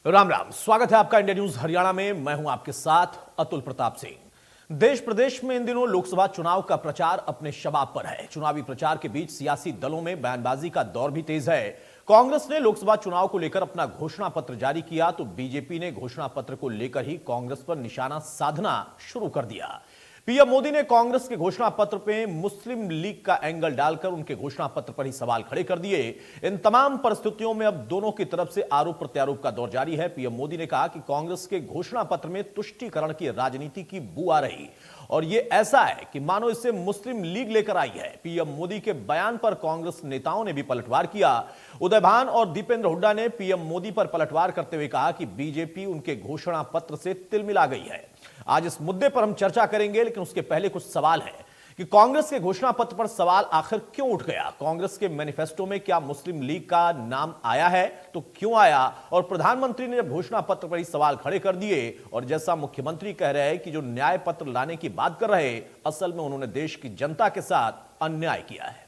राम राम, स्वागत है आपका इंडिया न्यूज हरियाणा में। मैं हूं आपके साथ अतुल प्रताप सिंह। देश प्रदेश में इन दिनों लोकसभा चुनाव का प्रचार अपने शबाब पर है। चुनावी प्रचार के बीच सियासी दलों में बयानबाजी का दौर भी तेज है। कांग्रेस ने लोकसभा चुनाव को लेकर अपना घोषणा पत्र जारी किया तो बीजेपी ने घोषणा पत्र को लेकर ही कांग्रेस पर निशाना साधना शुरू कर दिया। पीएम मोदी ने कांग्रेस के घोषणा पत्र पे मुस्लिम लीग का एंगल डालकर उनके घोषणा पत्र पर ही सवाल खड़े कर दिए। इन तमाम परिस्थितियों में अब दोनों की तरफ से आरोप प्रत्यारोप का दौर जारी है। पीएम मोदी ने कहा कि कांग्रेस के घोषणा पत्र में तुष्टीकरण की राजनीति की बू आ रही और यह ऐसा है कि मानो इसे मुस्लिम लीग लेकर आई है। पीएम मोदी के बयान पर कांग्रेस नेताओं ने भी पलटवार किया। उदय भान और दीपेंद्र हुड्डा ने पीएम मोदी पर पलटवार करते हुए कहा कि बीजेपी उनके घोषणा पत्र से तिलमिला गई है। आज इस मुद्दे पर हम चर्चा करेंगे, लेकिन उसके पहले कुछ सवाल है कि कांग्रेस के घोषणा पत्र पर सवाल आखिर क्यों उठ गया। कांग्रेस के मैनिफेस्टो में क्या मुस्लिम लीग का नाम आया है, तो क्यों आया? और प्रधानमंत्री ने जब घोषणा पत्र पर ही सवाल खड़े कर दिए और जैसा मुख्यमंत्री कह रहे हैं कि जो न्याय पत्र लाने की बात कर रहे, असल में उन्होंने देश की जनता के साथ अन्याय किया है।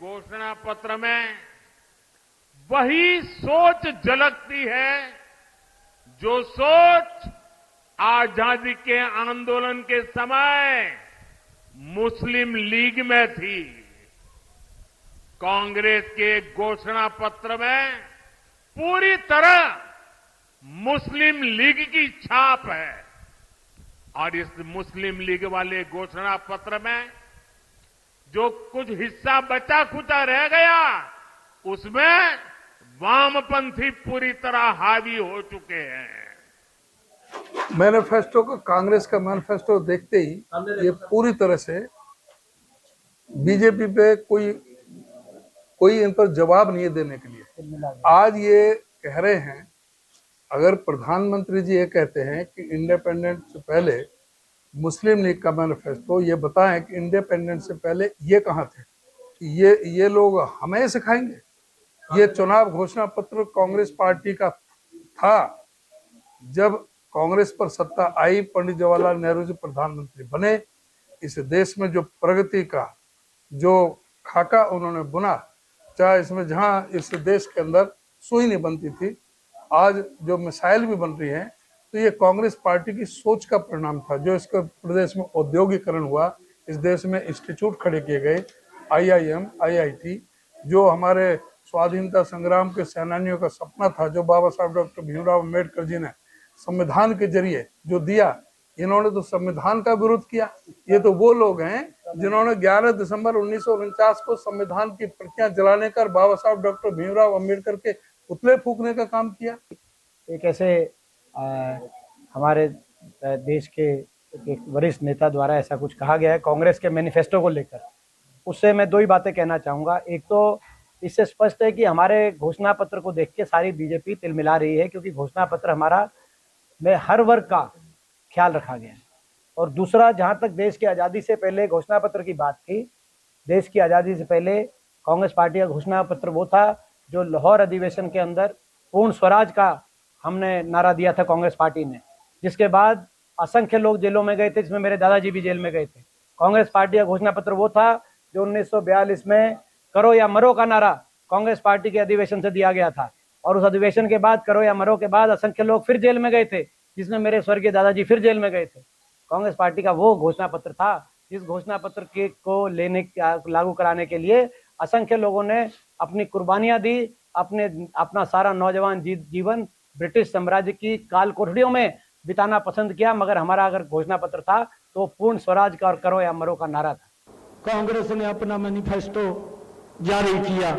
घोषणा पत्र में वही सोच झलकती है जो सोच आजादी के आंदोलन के समय मुस्लिम लीग में थी। कांग्रेस के घोषणा पत्र में पूरी तरह मुस्लिम लीग की छाप है और इस मुस्लिम लीग वाले घोषणा पत्र में जो कुछ हिस्सा बचा खुचा रह गया उसमें वामपंथी पूरी तरह हावी हो चुके हैं। मैनिफेस्टो का, कांग्रेस का मैनिफेस्टो देखते ही ये पूरी तरह से बीजेपी पे कोई इन पर जवाब नहीं देने के लिए आज ये कह रहे हैं। अगर प्रधानमंत्री जी ये कहते हैं कि इंडिपेंडेंस से पहले मुस्लिम लीग का मैनिफेस्टो, ये बताएं कि इंडिपेंडेंस से पहले ये कहाँ थे? ये लोग हमें सिखाएंगे? ये चुनाव घोषणा पत्र कांग्रेस पार्टी का था। जब कांग्रेस पर सत्ता आई, पंडित जवाहरलाल नेहरू जी प्रधानमंत्री बने, इस देश में जो प्रगति का जो खाका उन्होंने बुना, चाहे इसमें जहां इस देश के अंदर सुई नहीं बनती थी, आज जो मिसाइल भी बन रही हैं, तो ये कांग्रेस पार्टी की सोच का परिणाम था। जो इसके प्रदेश में औद्योगिकरण हुआ, इस देश में इंस्टीट्यूट खड़े किए गए, IIM, IIT, जो हमारे स्वाधीनता संग्राम के सेनानियों का सपना था, जो बाबा साहब डॉक्टर भीमराव अम्बेडकर जी ने संविधान के जरिए जो दिया, इन्होंने तो संविधान का विरोध किया। ये तो वो लोग हैं जिन्होंने 11 दिसंबर 1949 को संविधान की प्रतियां जलाने कर बाबा साहब डॉक्टर भीमराव अम्बेडकर के पुतले फूकने का काम किया। एक ऐसे हमारे देश के एक वरिष्ठ नेता द्वारा ऐसा कुछ कहा गया है कांग्रेस के मैनिफेस्टो को लेकर। उससे मैं दो ही बातें कहना चाहूँगा। एक तो इससे स्पष्ट है कि हमारे घोषणा पत्र को देख के सारी बीजेपी तिलमिला रही है, क्योंकि घोषणा पत्र हमारा में हर वर्ग का ख्याल रखा गया है। और दूसरा, जहाँ तक देश की आज़ादी से पहले घोषणा पत्र की बात थी, देश की आज़ादी से पहले कांग्रेस पार्टी का घोषणा पत्र वो था जो लाहौर अधिवेशन के अंदर पूर्ण स्वराज का हमने नारा दिया था कांग्रेस पार्टी ने, जिसके बाद असंख्य लोग जेलों में गए थे, जिसमें मेरे दादाजी भी जेल में गए थे। कांग्रेस पार्टी का घोषणा पत्र वो था जो 1942 में करो या मरो का नारा कांग्रेस पार्टी के अधिवेशन से दिया गया था, और उस अधिवेशन के बाद, करो या मरो के बाद, असंख्य लोग फिर जेल में गए थे, जिसमें मेरे स्वर्गीय दादाजी फिर जेल में गए थे। कांग्रेस पार्टी का वो घोषणा पत्र था जिस घोषणा पत्र के को लागू कराने के लिए असंख्य लोगों ने अपनी कुर्बानियां दी, अपना सारा नौजवान जीवन ब्रिटिश साम्राज्य की काल कोठरियों में बिताना पसंद किया। मगर हमारा अगर घोषणा पत्र था तो पूर्ण स्वराज का और करो या मरो का नारा था। कांग्रेस ने अपना मैनिफेस्टो जारी किया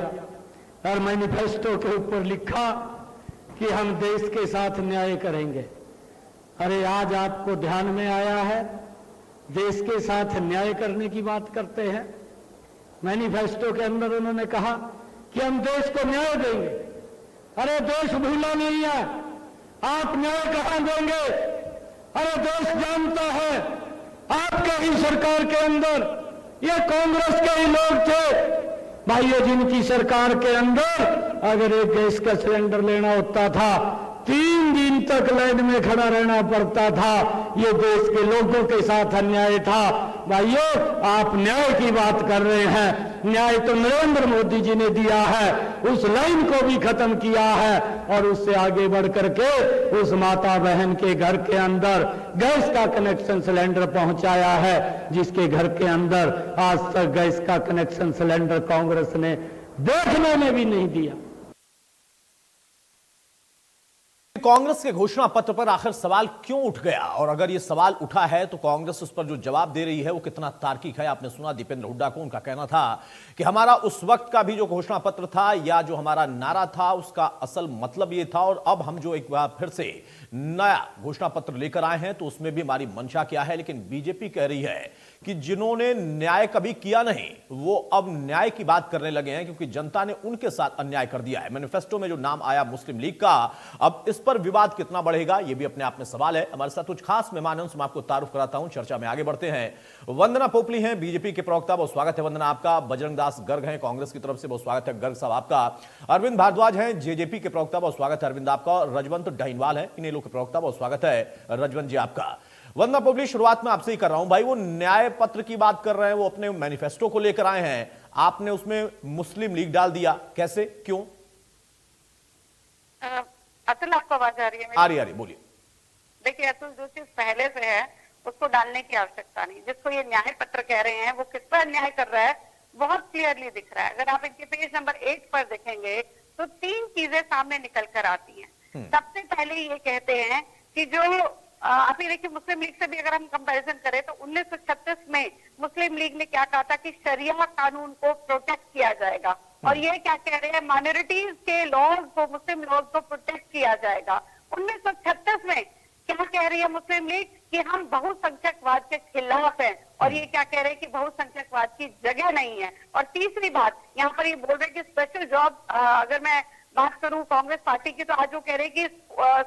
और मैनिफेस्टो के ऊपर लिखा कि हम देश के साथ न्याय करेंगे। अरे आज आपको ध्यान में आया है, देश के साथ न्याय करने की बात करते हैं। मैनिफेस्टो के अंदर उन्होंने कहा कि हम देश को न्याय देंगे। अरे देश भूला नहीं है, आप न्याय कहां देंगे? अरे देश जानता है आपके ही सरकार के अंदर ये कांग्रेस के ही लोग थे भाइयों, जिनकी सरकार के अंदर अगर एक गैस का सिलेंडर लेना होता था 3 दिन तक लाइन में खड़ा रहना पड़ता था। ये देश के लोगों के साथ अन्याय था। भाइयों, आप न्याय की बात कर रहे हैं, न्याय तो नरेंद्र मोदी जी ने दिया है, उस लाइन को भी खत्म किया है और उससे आगे बढ़ करके उस माता बहन के घर के अंदर गैस का कनेक्शन सिलेंडर पहुंचाया है, जिसके घर के अंदर आज तक गैस का कनेक्शन सिलेंडर कांग्रेस ने देखने में भी नहीं दिया। कांग्रेस के घोषणा पत्र पर आखिर सवाल क्यों उठ गया, और अगर यह सवाल उठा है तो कांग्रेस उस पर जो जवाब दे रही है वो कितना तार्किक है। आपने सुना दीपेंद्र हुड्डा को, उनका कहना था कि हमारा उस वक्त का भी जो घोषणा पत्र था या जो हमारा नारा था उसका असल मतलब ये था, और अब हम जो एक बार फिर से नया घोषणा पत्र लेकर आए हैं तो उसमें भी हमारी मंशा क्या है। लेकिन बीजेपी कह रही है कि जिन्होंने न्याय कभी किया नहीं वो अब न्याय की बात करने लगे हैं, क्योंकि जनता ने उनके साथ अन्याय कर दिया है। मैनिफेस्टो में जो नाम आया मुस्लिम लीग का, अब इस पर विवाद कितना बढ़ेगा ये भी अपने आप में सवाल है। हमारे साथ कुछ खास मेहमान हैं, मैं आपको तारुफ कराता हूं, चर्चा में आगे बढ़ते हैं। वंदना पोपली हैं बीजेपी के प्रवक्ता, बहुत स्वागत है वंदना आपका। बजरंग दास गर्ग हैं कांग्रेस की तरफ से, बहुत स्वागत है गर्ग साहब आपका। अरविंद भारद्वाज हैं जेजेपी के प्रवक्ता, बहुत स्वागत है अरविंद आपका। और रजवंत डाइनवाल है इनेलो के प्रवक्ता, बहुत स्वागत है रजवंत जी आपका। वंदना पोपली, शुरुआत में आपसे ही कर रहा हूं भाई, वो न्याय पत्र की बात कर रहे हैं, वो अपने मैनिफेस्टो को लेकर आए हैं, आपने उसमें मुस्लिम लीग डाल दिया, कैसे, क्यों? अतुल, आपको आवाज आ रही है? आ रही, बोलिए। देखिए अतुल, जो चीज पहले से है उसको डालने की आवश्यकता नहीं। जिसको ये न्याय पत्र कह रहे हैं वो किस पर अन्याय कर रहा है बहुत क्लियरली दिख रहा है। अगर आप इनके पेज नंबर 8 पर देखेंगे तो 3 चीजें सामने निकल कर आती हैं। सबसे पहले ये कहते हैं कि जो आप ये देखिए, मुस्लिम लीग से भी अगर हम कंपैरिजन करें तो 1936 में मुस्लिम लीग ने क्या कहा था कि शरिया कानून को प्रोटेक्ट किया जाएगा, और ये क्या कह रहे हैं, माइनॉरिटीज के लॉज को, मुस्लिम लॉज को प्रोटेक्ट किया जाएगा। 1936 में क्या कह रही है मुस्लिम लीग कि हम बहुसंख्यकवाद के खिलाफ हैं, और ये क्या कह रहे हैं कि बहुसंख्यकवाद की जगह नहीं है। और तीसरी बात यहाँ पर ये बोल रहे हैं कि स्पेशल जॉब, अगर मैं बात करूं कांग्रेस पार्टी की, तो आज वो कह रहे हैं कि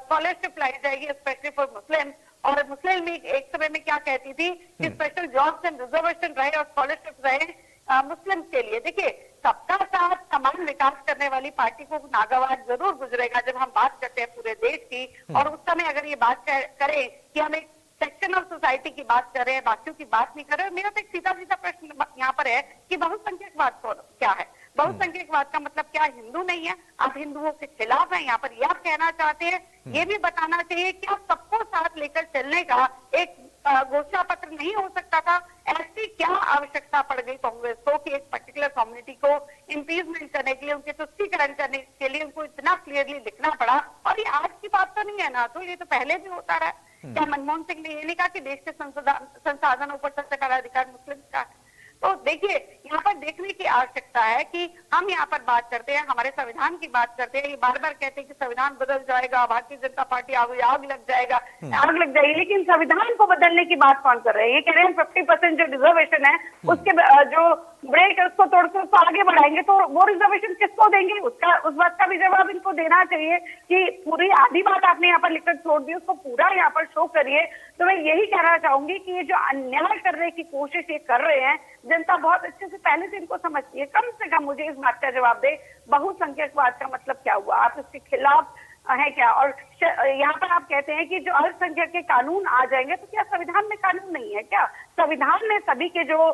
स्कॉलरशिप लाई जाएगी स्पेशली फॉर मुस्लिम। और मुस्लिम लीग एक समय में क्या कहती थी कि स्पेशल जॉब्स एंड रिजर्वेशन रहे और स्कॉलरशिप रहे मुस्लिम के लिए। देखिए, सबका साथ समान विकास करने वाली पार्टी को नागवार जरूर गुजरेगा जब हम बात करते हैं पूरे देश की। और उस समय अगर ये बात करें कि हम एक सेक्शन ऑफ सोसाइटी की बात कर रहे हैं, बाकियों की बात नहीं कर रहे हैं, मेरा तो एक सीधा सीधा प्रश्न यहाँ पर है कि बहुसंख्यकवाद क्या है? बहुसंख्यकवाद का मतलब क्या हिंदू नहीं है? आप हिंदुओं के खिलाफ हैं यहाँ पर, यह कहना चाहते हैं? ये भी बताना चाहिए कि आप सबको साथ लेकर चलने का एक घोषणा पत्र नहीं हो सकता था? ऐसी क्या आवश्यकता पड़ गई कांग्रेस को कि एक पर्टिकुलर कम्युनिटी को इम्पीचमेंट करने के लिए, उनके तुष्टीकरण करने के लिए उनको इतना क्लियरली लिखना पड़ा? और ये आज की बात तो नहीं है ना, तो ये तो पहले भी होता रहा। क्या मनमोहन सिंह ने ये नहीं कहा कि देश के संसाधनों पर सबसे बड़ा अधिकार मुस्लिम का है? तो देखिए, यहाँ पर देखने की आवश्यकता है कि हम यहाँ पर बात करते हैं, हमारे संविधान की बात करते हैं, ये बार बार कहते हैं कि संविधान बदल जाएगा, भारतीय जनता पार्टी आग लग जाएगी, लेकिन संविधान को बदलने की बात कौन कर रहे हैं? ये कह रहे हैं 50% जो रिजर्वेशन है उसके जो ब्रेक है उसको तोड़कर उसको आगे बढ़ाएंगे, तो वो रिजर्वेशन किसको देंगे? उस बात का भी जवाब इनको देना चाहिए कि पूरी आधी बात आपने यहाँ पर लिखकर छोड़ दी, उसको पूरा यहाँ पर शो करिए। तो मैं यही कहना चाहूंगी कि ये जो अन्याय करने की कोशिश ये कर रहे हैं, जनता बहुत अच्छे से पहले से इनको समझती है। कम से कम मुझे इस बात का जवाब दे, बहुसंख्यकवाद का मतलब क्या हुआ? आप इसके खिलाफ है क्या? और यहाँ पर आप कहते हैं कि जो अल्पसंख्यक के कानून आ जाएंगे, तो क्या संविधान में कानून नहीं है क्या? संविधान में सभी के जो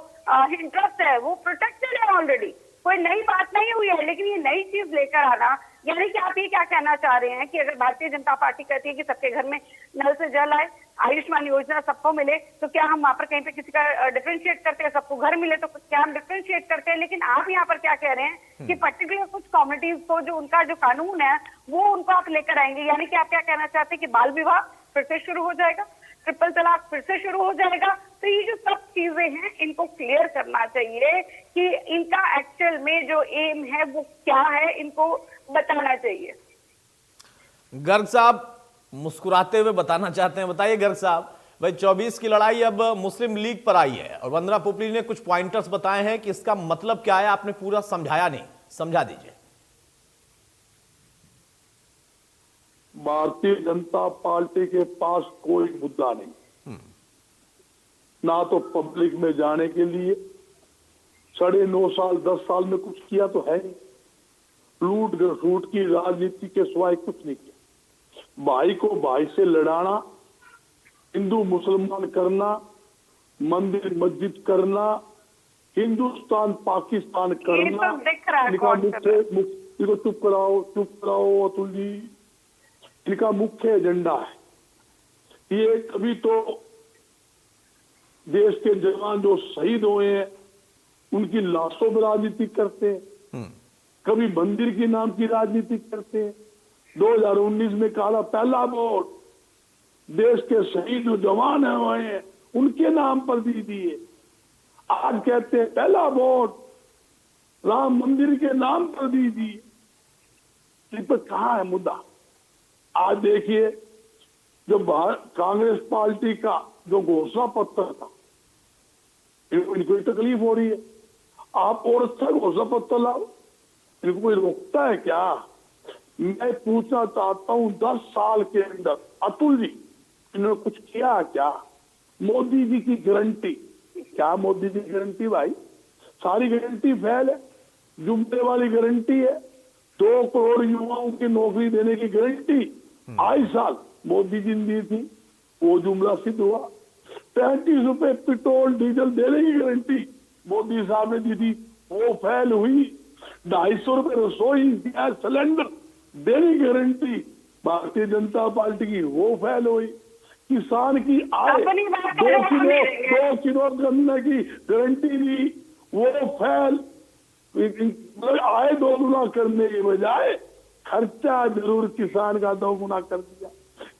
इंटरेस्ट है वो प्रोटेक्टेड है ऑलरेडी, कोई नई बात नहीं हुई है। लेकिन ये नई चीज लेकर आना, यानी कि आप ये क्या कहना चाह रहे हैं कि अगर भारतीय जनता पार्टी कहती है कि सबके घर में नल से जल आए, आयुष्मान योजना सबको मिले, तो क्या हम वहां पर कहीं पे किसी का डिफरेंशिएट करते हैं? सबको घर मिले तो क्या हम डिफरेंशिएट करते हैं? लेकिन आप यहाँ पर क्या कह रहे हैं कि पर्टिकुलर कुछ कम्युनिटीज को जो उनका जो कानून है वो उनको आप लेकर आएंगे। यानी कि आप क्या कहना चाहते हैं कि बाल विवाह फिर से शुरू हो जाएगा, ट्रिपल तलाक फिर से शुरू हो जाएगा? तो ये जो सब चीजें हैं इनको क्लियर करना चाहिए कि इनका एक्चुअल में जो एम है वो क्या है, इनको बताना चाहिए। गर्ग साहब मुस्कुराते हुए बताना चाहते हैं, बताइए गर्ग साहब। भाई 24 की लड़ाई अब मुस्लिम लीग पर आई है और वंदना पोपली ने कुछ पॉइंटर्स बताए हैं कि इसका मतलब क्या है, आपने पूरा समझाया नहीं, समझा दीजिए। भारतीय जनता पार्टी के पास कोई मुद्दा नहीं, ना तो पब्लिक में जाने के लिए 9.5 साल 10 साल में कुछ किया तो है नहीं, लूट घसूट की राजनीति के सिवाय कुछ नहीं किया। भाई को भाई से लड़ाना, हिंदू मुसलमान करना, मंदिर मस्जिद करना, हिंदुस्तान पाकिस्तान करना। तो दिख रहा है इनका कौन कर रहा है। इनको चुप कराओ अतुल जी। इनका मुख्य एजेंडा है ये, कभी तो देश के जवान जो शहीद हुए हैं उनकी लाशों पर राजनीति करते हैं, कभी मंदिर के नाम की राजनीति करते हैं। 2019 में कहा पहला वोट देश के शहीद जो जवान हुए हैं उनके नाम पर भी दिए। आज कहते हैं पहला वोट राम मंदिर के नाम पर दीजिए। इस पर कहां है मुद्दा? आज देखिए, जो कांग्रेस पार्टी का जो घोषणा पत्र था, इनको तकलीफ हो रही है। आप और अच्छा घोषणा पत्र लाओ, इनको कोई रोकता है क्या? मैं पूछना चाहता हूं 10 साल के अंदर अतुल जी इन्होंने कुछ किया क्या? मोदी जी की गारंटी क्या? मोदी जी की गारंटी भाई सारी गारंटी फेल है। जुमले वाली गारंटी है, 2 करोड़ युवाओं की नौकरी देने की गारंटी आई साल मोदी जी ने दी थी, वो जुमला सिद्ध हुआ। 35 रुपए पेट्रोल डीजल देने की गारंटी मोदी साहब ने दी थी, वो फेल हुई। 250 रुपए रसोई गैस सिलेंडर देने की गारंटी भारतीय जनता पार्टी की, वो फेल हुई। किसान की आय 2 किलो गन्ने की गारंटी दी, वो फेल। आय 2 गुना करने के बजाय खर्चा जरूर किसान का 2 गुना कर दिया।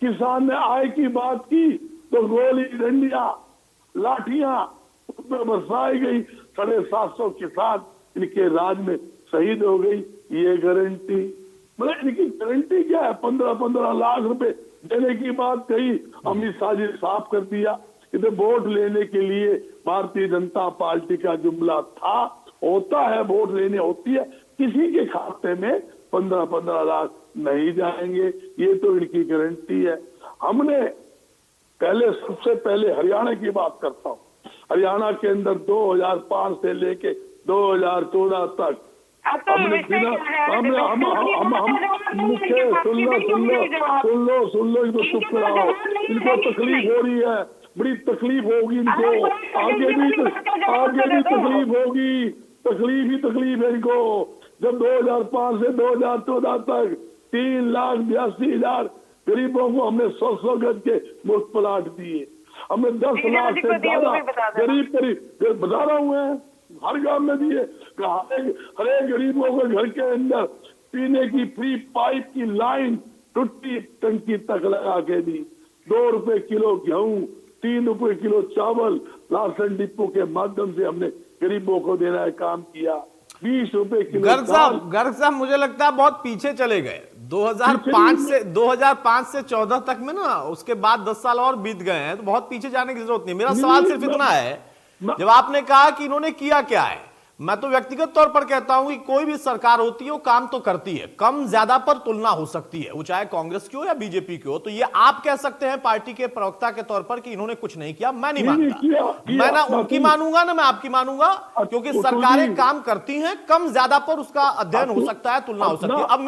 किसान ने आय की बात की तो गोली डंडियां लाठियां उसमें बरसाई गई। 750 किसान इनके राज में शहीद हो गई। ये गारंटी, मतलब इनकी गारंटी क्या है? 15-15 लाख रुपए देने की बात कही, अमित शाह जी साफ कर दिया। इधर वोट लेने के लिए भारतीय जनता पार्टी का जुमला था, होता है, वोट लेने होती है, किसी के खाते में 15-15 लाख नहीं जाएंगे। ये तो इनकी गारंटी है। हमने सबसे पहले हरियाणा की बात करता हूँ। हरियाणा के अंदर 2005 से लेके 2014 तक हमने बिना मुख्य सुन लो इनको चुप कराओ। इनको तकलीफ हो रही है, बड़ी तकलीफ होगी इनको, आगे भी तकलीफ होगी। तकलीफ है इनको। जब 2005 से 2014 तक 3,82,000 गरीबों को हमने 100 गज के मुफ्त प्लाट दिए। हमने 10 लाख से ज्यादा गरीब बता रहा हूँ, हर गांव में दिए। हर एक गरीबों को घर के अंदर पीने की फ्री पाइप की लाइन टूटी टंकी तक लगा के दी। 2 रुपए किलो गेहूं, 3 रुपए किलो चावल राशन डिपो के माध्यम से हमने गरीबों को देना है काम किया। 20 रुपए किलो। गर्ग साहब मुझे लगता है बहुत पीछे चले गए। 2005 से 14 तक में ना, उसके बाद 10 साल और बीत गए हैं, तो बहुत पीछे जाने की जरूरत नहीं। मेरा सवाल सिर्फ इतना है, जब आपने कहा कि इन्होंने किया क्या है, मैं तो व्यक्तिगत तौर पर कहता हूं कि कोई भी सरकार होती है वो काम तो करती है, कम ज्यादा पर तुलना हो सकती है, वो चाहे कांग्रेस की हो या बीजेपी की हो। तो ये आप कह सकते हैं पार्टी के प्रवक्ता के तौर पर कि इन्होंने कुछ नहीं किया, मैं नहीं मानता। मैं ना उनकी मानूंगा ना मैं आपकी मानूंगा, क्योंकि सरकारें काम करती हैं, कम ज्यादा पर उसका अध्ययन हो सकता है, तुलना हो सकती है। अब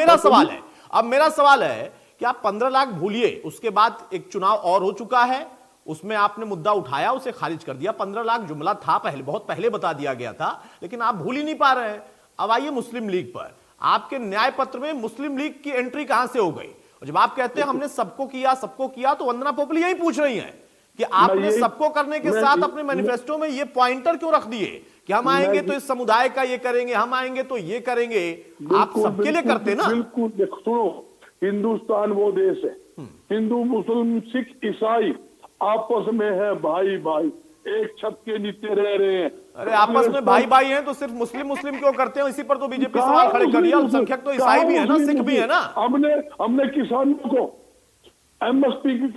मेरा सवाल है कि आप 15 लाख भूलिए, उसके बाद एक चुनाव और हो चुका है, उसमें आपने मुद्दा उठाया, उसे खारिज कर दिया। 15 लाख जुमला था, बहुत पहले बता दिया गया था, लेकिन आप भूल ही नहीं पा रहे हैं। अब आइए मुस्लिम लीग पर। आपके न्याय पत्र में मुस्लिम लीग की एंट्री कहां से हो गई? और जब आप कहते हैं हमने सबको किया, तो वंदना पोपली यही पूछ रही है कि आपने सबको करने के साथ अपने मैनिफेस्टो में ये पॉइंटर क्यों रख दिए कि हम आएंगे तो इस समुदाय का ये करेंगे, हम आएंगे तो ये करेंगे। आप सबके लिए करते ना। बिल्कुल, सुनो, हिंदुस्तान वो देश है, हिंदू मुस्लिम सिख ईसाई आपस में है भाई भाई, एक छत के नीचे रह रहे हैं। अरे आपस में भाई भाई हैं तो सिर्फ मुस्लिम क्यों करते हैं? इसी पर तो बीजेपी सवाल खड़े कर दिया। अल्पसंख्यक तो ईसाई भी है ना, सिख भी है ना। हमने किसानों को एमएसपी की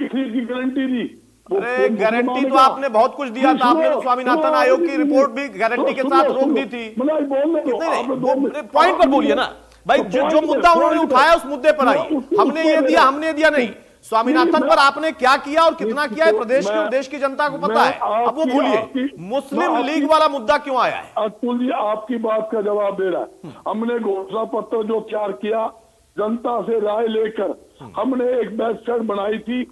गारंटी दी। अरे गारंटी तो आपने बहुत कुछ दिया था। आपने तो स्वामीनाथन आयोग की रिपोर्ट भी गारंटी के साथ रोक दी थी। पॉइंट पर बोलिए ना भाई, जो मुद्दा उन्होंने उठाया उस मुद्दे पर आइए। हमने ये दिया नहीं। स्वामीनाथन पर आपने क्या किया और कितना किया है प्रदेश की और देश की जनता को पता है। अब वो भूलिए, मुस्लिम लीग वाला मुद्दा क्यों आया है? अतुल जी आपकी बात का जवाब दे रहा है। हमने घोषणा पत्र जो तैयार किया, जनता से राय लेकर हमने एक वेबसाइट बनाई थी,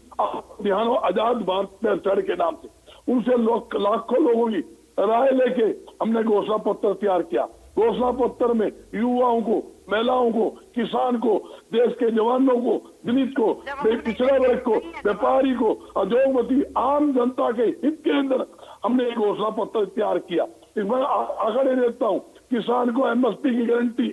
ध्यान हो, आजाद भारत वेबसाइट के नाम से। उनसे लाखों लोगों की राय लेके हमने घोषणा पत्र तैयार किया। घोषणा पत्र में युवाओं को, महिलाओं को, किसान को, देश के जवानों को, दलित को, पिछड़े वर्ग को, व्यापारी को, उद्योगपति, आम जनता के हित के अंदर हमने एक घोषणा पत्र तैयार किया। इसमें आंकड़े देता हूँ, किसान को एमएसपी की गारंटी,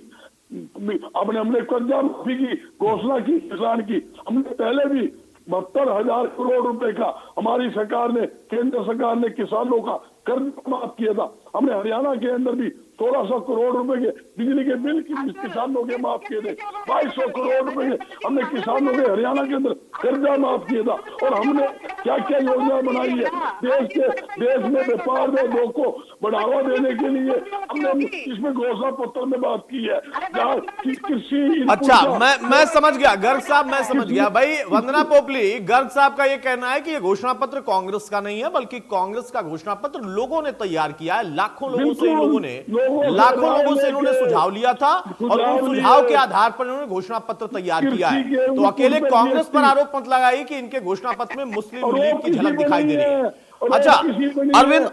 हमने कर्जा माफी की घोषणा की किसान की। हमने पहले भी 72,000 करोड़ रुपए का हमारी सरकार ने, केंद्र सरकार ने किसानों का कर्ज माफ किया था। हमने हरियाणा के अंदर भी 1600 करोड़ रुपए के बिजली के बिल किसानों के माफ किए थे। 2200 करोड़ रुपए के हमने किसानों के हरियाणा के अंदर कर्जा माफ किया था। और हमने क्या क्या योजना बनाई है देश में व्यापार में लोगों को बढ़ावा देने के लिए, हमने इसमें घोषणा पत्र में बात की है। कृषि, अच्छा, मैं समझ गया गर्ग साहब, मैं समझ गया भाई। वंदना पोपली, गर्ग साहब का ये कहना है कि ये घोषणा पत्र कांग्रेस का नहीं है, बल्कि कांग्रेस का घोषणा पत्र लोगों ने तैयार किया है। लाखों लोगों से इन्होंने सुझाव लिया था और उन सुझाव के आधार पर इन्होंने घोषणा पत्र तैयार किया है। तो अकेले कांग्रेस पर आरोप मत लगाइए कि इनके घोषणा पत्र में मुस्लिम लीग की झलक दिखाई दे रही है। अच्छा,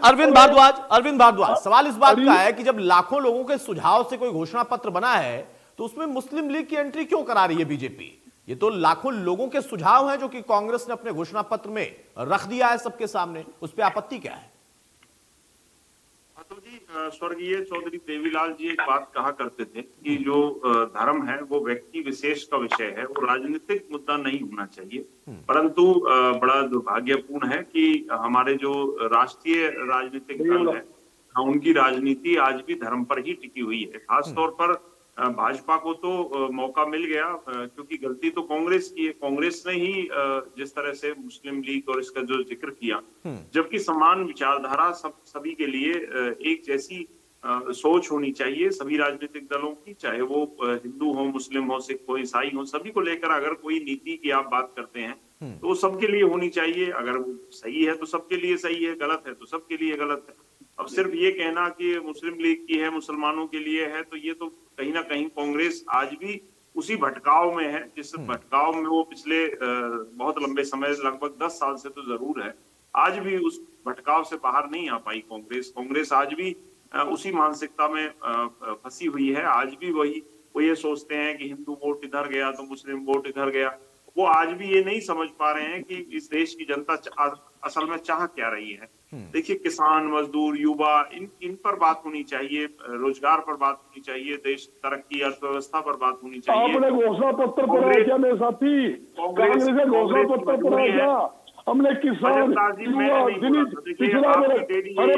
अरविंद भारद्वाज, सवाल इस बात का है कि जब लाखों लोगों के सुझाव से कोई घोषणा पत्र बना है तो उसमें मुस्लिम लीग की एंट्री क्यों करा रही है बीजेपी? ये तो लाखों लोगों के सुझाव हैं जो कि कांग्रेस ने अपने घोषणा पत्र में रख दिया है सबके सामने, उस पर आपत्ति क्या है? अतुल जी, स्वर्गीय चौधरी देवीलाल जी एक बात कहा करते थे कि जो धर्म है वो व्यक्ति विशेष का विषय है, वो राजनीतिक मुद्दा नहीं होना चाहिए। परंतु बड़ा दुर्भाग्यपूर्ण है कि हमारे जो राष्ट्रीय राजनीतिक दल है, उनकी राजनीति आज भी धर्म पर ही टिकी हुई है। खासतौर पर भाजपा को तो मौका मिल गया, क्योंकि गलती तो कांग्रेस की है। कांग्रेस ने ही जिस तरह से मुस्लिम लीग और इसका जो जिक्र किया, जबकि समान विचारधारा सभी के लिए एक जैसी सोच होनी चाहिए सभी राजनीतिक दलों की, चाहे वो हिंदू हो, मुस्लिम हो, सिख हो, ईसाई हो, सभी को लेकर अगर कोई नीति की आप बात करते हैं तो वो सबके लिए होनी चाहिए। अगर वो सही है तो सबके लिए सही है, गलत है तो सबके लिए गलत है। अब सिर्फ ये कहना कि मुस्लिम लीग की है, मुसलमानों के लिए है, तो ये तो कहीं ना कहीं कांग्रेस आज भी उसी भटकाव में है जिस भटकाव में वो पिछले बहुत लंबे समय, लगभग 10 साल से तो जरूर है, आज भी उस भटकाव से बाहर नहीं आ पाई कांग्रेस आज भी उसी मानसिकता में फंसी हुई है। आज भी वो ये सोचते हैं कि हिंदू वोट इधर गया तो मुस्लिम वोट इधर गया। वो आज भी ये नहीं समझ पा रहे हैं कि इस देश की जनता असल में चाह क्या रही है। देखिए, किसान, मजदूर, युवा, इन पर बात होनी चाहिए, रोजगार पर बात होनी चाहिए, देश तरक्की, अर्थव्यवस्था पर बात होनी चाहिए। आपने घोषणा पत्र पढ़ा क्या मेरे साथी? कांग्रेस ने घोषणा पत्र पढ़ा क्या? हमने किसान, युवा, दलित, पिछड़ा वर्ग, हरे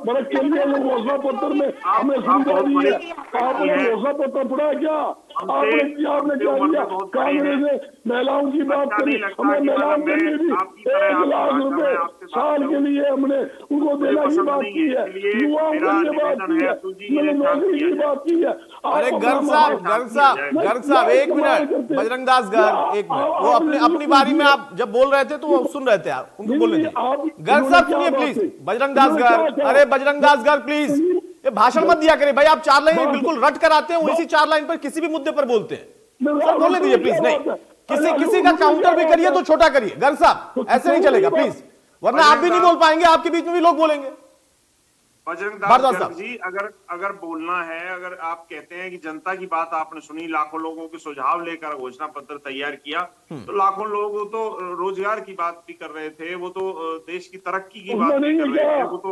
वर्ग के लिए घोषणा पत्र में हमें सुविधा दी है। आपने घोषणा पत्र पढ़ा क्या? आपने क्या किया? कांग्रेस ने महिलाओं की बात करी, हमने महिलाओं के लिए भी 1 लाख रुपए साल के लिए हमने उनको देने की बात की है, युवाओं के लिए बात की है, नौकरी की बात की है। अरे गर्ग साहब, एक मिनट, बजरंग दास गर्ग, एक मिनट। वो अपनी बारी में आप जब बोल रहे थे तो वो सुन रहे थे, आप उनको बोलने दीजिए। गर्ग साहब सुनिए प्लीज। बजरंग दास गर्ग, अरे बजरंग दास गर्ग प्लीज, ये भाषण मत दिया करें भाई। आप 4 लाइन बिल्कुल रट कर आते हैं, इसी 4 लाइन पर किसी भी मुद्दे पर बोलते हैं। सर बोलने दीजिए प्लीज। नहीं, किसी का काउंटर भी करिए तो छोटा करिए। गर्ग साहब ऐसे नहीं चलेगा प्लीज, वरना आप भी नहीं बोल पाएंगे, आपके बीच में भी लोग बोलेंगे। बजरंग जी, अगर बोलना है, अगर आप कहते हैं कि जनता की बात आपने सुनी, लाखों लोगों के सुझाव लेकर घोषणा पत्र तैयार किया, तो लाखों लोग तो रोजगार की बात भी कर रहे थे, वो तो देश की तरक्की की बात भी कर रहे थे, वो तो